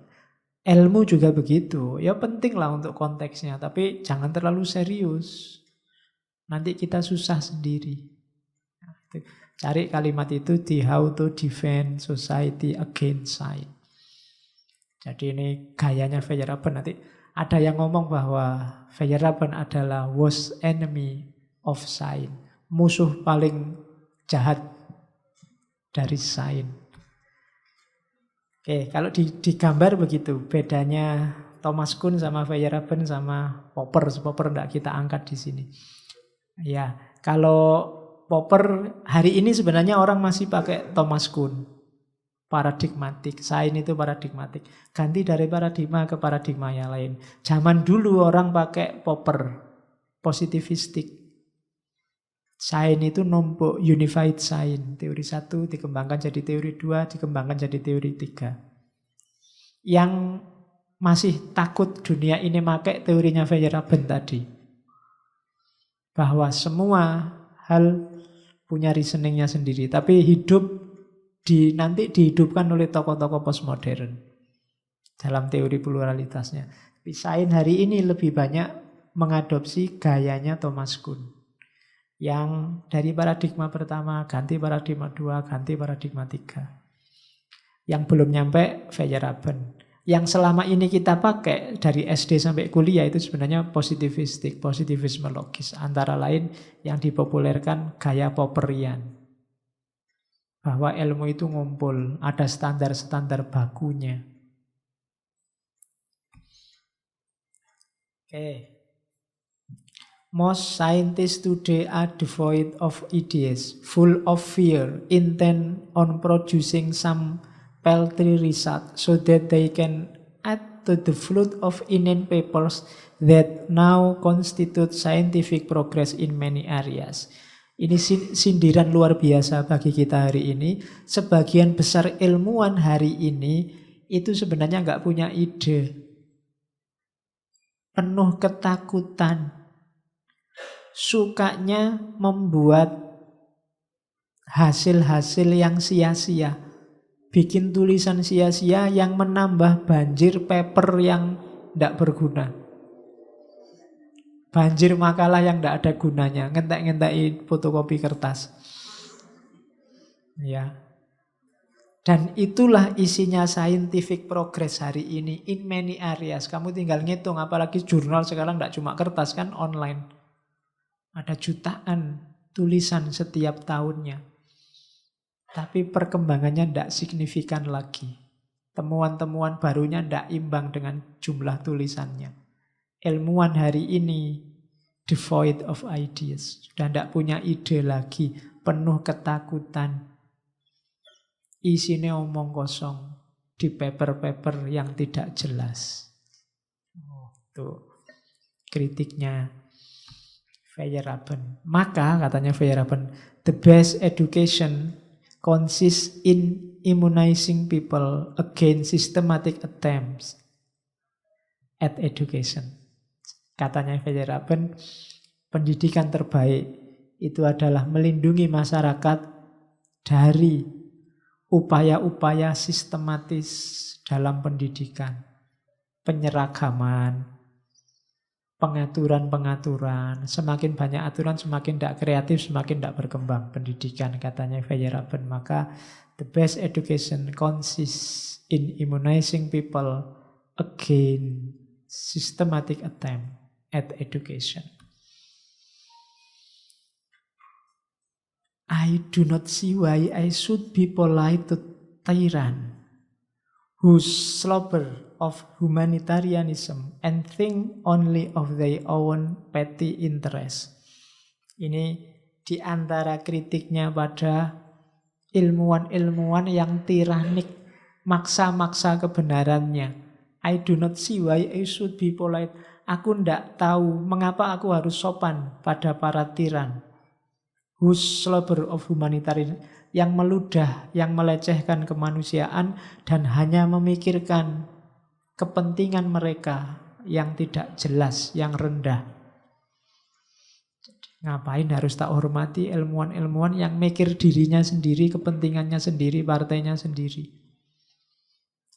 Ilmu juga begitu. Ya penting lah untuk konteksnya, tapi jangan terlalu serius. Nanti kita susah sendiri. Cari kalimat itu di How to Defend Society Against Science. Jadi ini gayanya Feyerabend. Nanti ada yang ngomong bahwa Feyerabend adalah worst enemy of science. Musuh paling jahat dari sains. Oke, kalau digambar begitu bedanya Thomas Kuhn sama Feyerabend sama Popper. Popper enggak kita angkat di sini. Ya, kalau Popper hari ini sebenarnya orang masih pakai Thomas Kuhn. Paradigmatik, sains itu paradigmatik. Ganti dari paradigma ke paradigma yang lain. Zaman dulu orang pakai Popper, positivistik. Sains itu numpuk, unified science. Teori 1 dikembangkan jadi teori 2, dikembangkan jadi teori 3. Yang masih takut dunia ini pakai teorinya Feyerabend tadi. Bahwa semua hal punya reasoningnya sendiri, tapi nanti dihidupkan oleh tokoh-tokoh postmodern dalam teori pluralitasnya. Tapi sains hari ini lebih banyak mengadopsi gayanya Thomas Kuhn, yang dari paradigma pertama ganti paradigma 2, ganti paradigma 3. Yang belum nyampe Feyerabend. Yang selama ini kita pakai dari SD sampai kuliah itu sebenarnya positivistik, positivisme logis. Antara lain yang dipopulerkan gaya Popperian. Bahwa ilmu itu ngumpul, ada standar-standar bakunya. Oke. Most scientists today are devoid of ideas, full of fear, intent on producing some paltry result so that they can add to the flood of inane papers that now constitute scientific progress in many areas. Ini sindiran luar biasa bagi kita hari ini. Sebagian besar ilmuwan hari ini itu sebenarnya nggak punya ide. Penuh ketakutan. Sukanya membuat hasil-hasil yang sia-sia. Bikin tulisan sia-sia yang menambah banjir paper yang tidak berguna. Banjir makalah yang tidak ada gunanya. Ngentek-ngentekin fotokopi kertas. Ya. Dan itulah isinya scientific progress hari ini in many areas. Kamu tinggal ngitung, apalagi jurnal sekarang tidak cuma kertas kan, online. Ada jutaan tulisan setiap tahunnya. Tapi perkembangannya tidak signifikan lagi. Temuan-temuan barunya tidak imbang dengan jumlah tulisannya. Ilmuwan hari ini devoid of ideas. Sudah tidak punya ide lagi. Penuh ketakutan. Isinya omong kosong. Di paper-paper yang tidak jelas. Tuh kritiknya Feyerabend. Maka katanya Feyerabend, the best education consists in immunizing people against systematic attempts at education. Katanya Feyerabend, pendidikan terbaik itu adalah melindungi masyarakat dari upaya-upaya sistematis dalam pendidikan. Penyeragaman, pengaturan-pengaturan. Semakin banyak aturan, semakin tidak kreatif, semakin tidak berkembang pendidikan, katanya Feyerabend. Maka the best education consists in immunizing people against systematic attempt at education. I do not see why I should be polite to tyrant whose slobber of humanitarianism and think only of their own petty interest. Ini di antara kritiknya pada ilmuwan-ilmuwan yang tiranik, maksa-maksa kebenarannya. I do not see why I should be polite. Aku tidak tahu mengapa aku harus sopan pada para tiran. Whose slobber of humanitarianism, yang meludah, yang melecehkan kemanusiaan dan hanya memikirkan kepentingan mereka yang tidak jelas, yang rendah. Ngapain harus tak hormati ilmuwan-ilmuwan yang mikir dirinya sendiri, kepentingannya sendiri, partainya sendiri.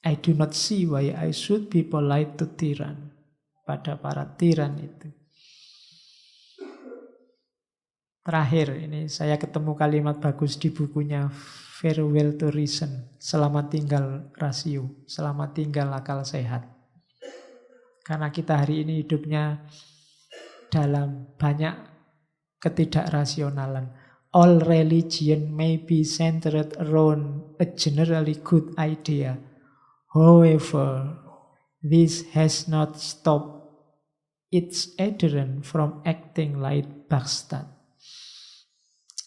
I do not see why I should be polite to tyrann. Pada para tiran itu. Terakhir, ini saya ketemu kalimat bagus di bukunya Farewell to Reason. Selamat tinggal rasio, selamat tinggal akal sehat. Karena kita hari ini hidupnya dalam banyak ketidakrasionalan. All religion may be centered around a generally good idea. However, this has not stopped its adherents from acting like bastard.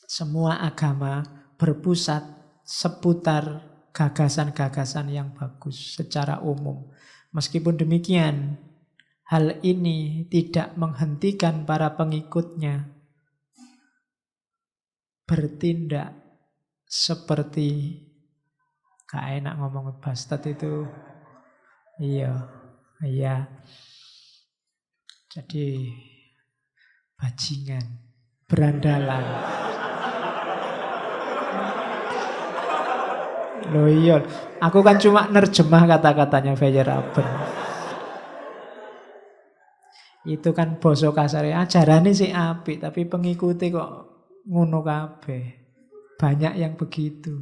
Semua agama berpusat seputar gagasan-gagasan yang bagus secara umum. Meskipun demikian, hal ini tidak menghentikan para pengikutnya bertindak seperti, gak enak ngomong bastard itu. Iya. Jadi bajingan, berandalan. Loh iya, aku kan cuma nerjemah kata-katanya Feyerabend. Itu kan basa kasare, ajarane sih apik, tapi pengikuti kok ngono kabeh. Banyak yang begitu.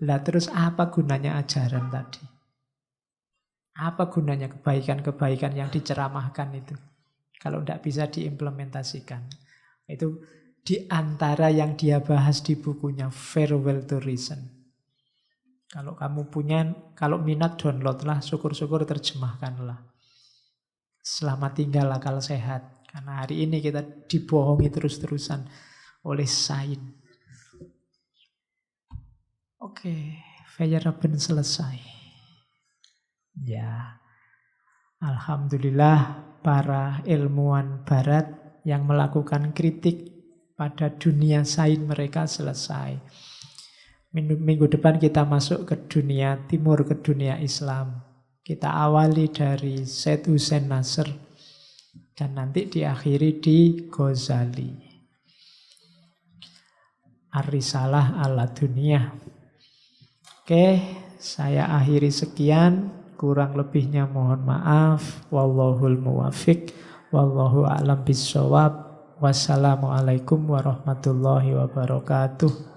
Lah terus apa gunanya ajaran tadi? Apa gunanya kebaikan-kebaikan yang diceramahkan itu? Kalau tidak bisa diimplementasikan. Itu di antara yang dia bahas di bukunya Farewell to Reason. Kalau kamu punya, kalau minat downloadlah, syukur-syukur terjemahkanlah. Selamat tinggal akal sehat. Karena hari ini kita dibohongi terus-terusan oleh sains. Oke, Feyerabend selesai. Ya, alhamdulillah para ilmuwan barat yang melakukan kritik pada dunia sains mereka selesai. Minggu depan kita masuk ke dunia timur, ke dunia Islam. Kita awali dari Syed Hussein Nasr dan nanti diakhiri di Ghazali. Ar-Risalah ala Dunia. Oke, saya akhiri sekian. Kurang lebihnya mohon maaf. Wallahul muwafiq. Wallahu a'lam bishawab. Wassalamualaikum warahmatullahi wabarakatuh.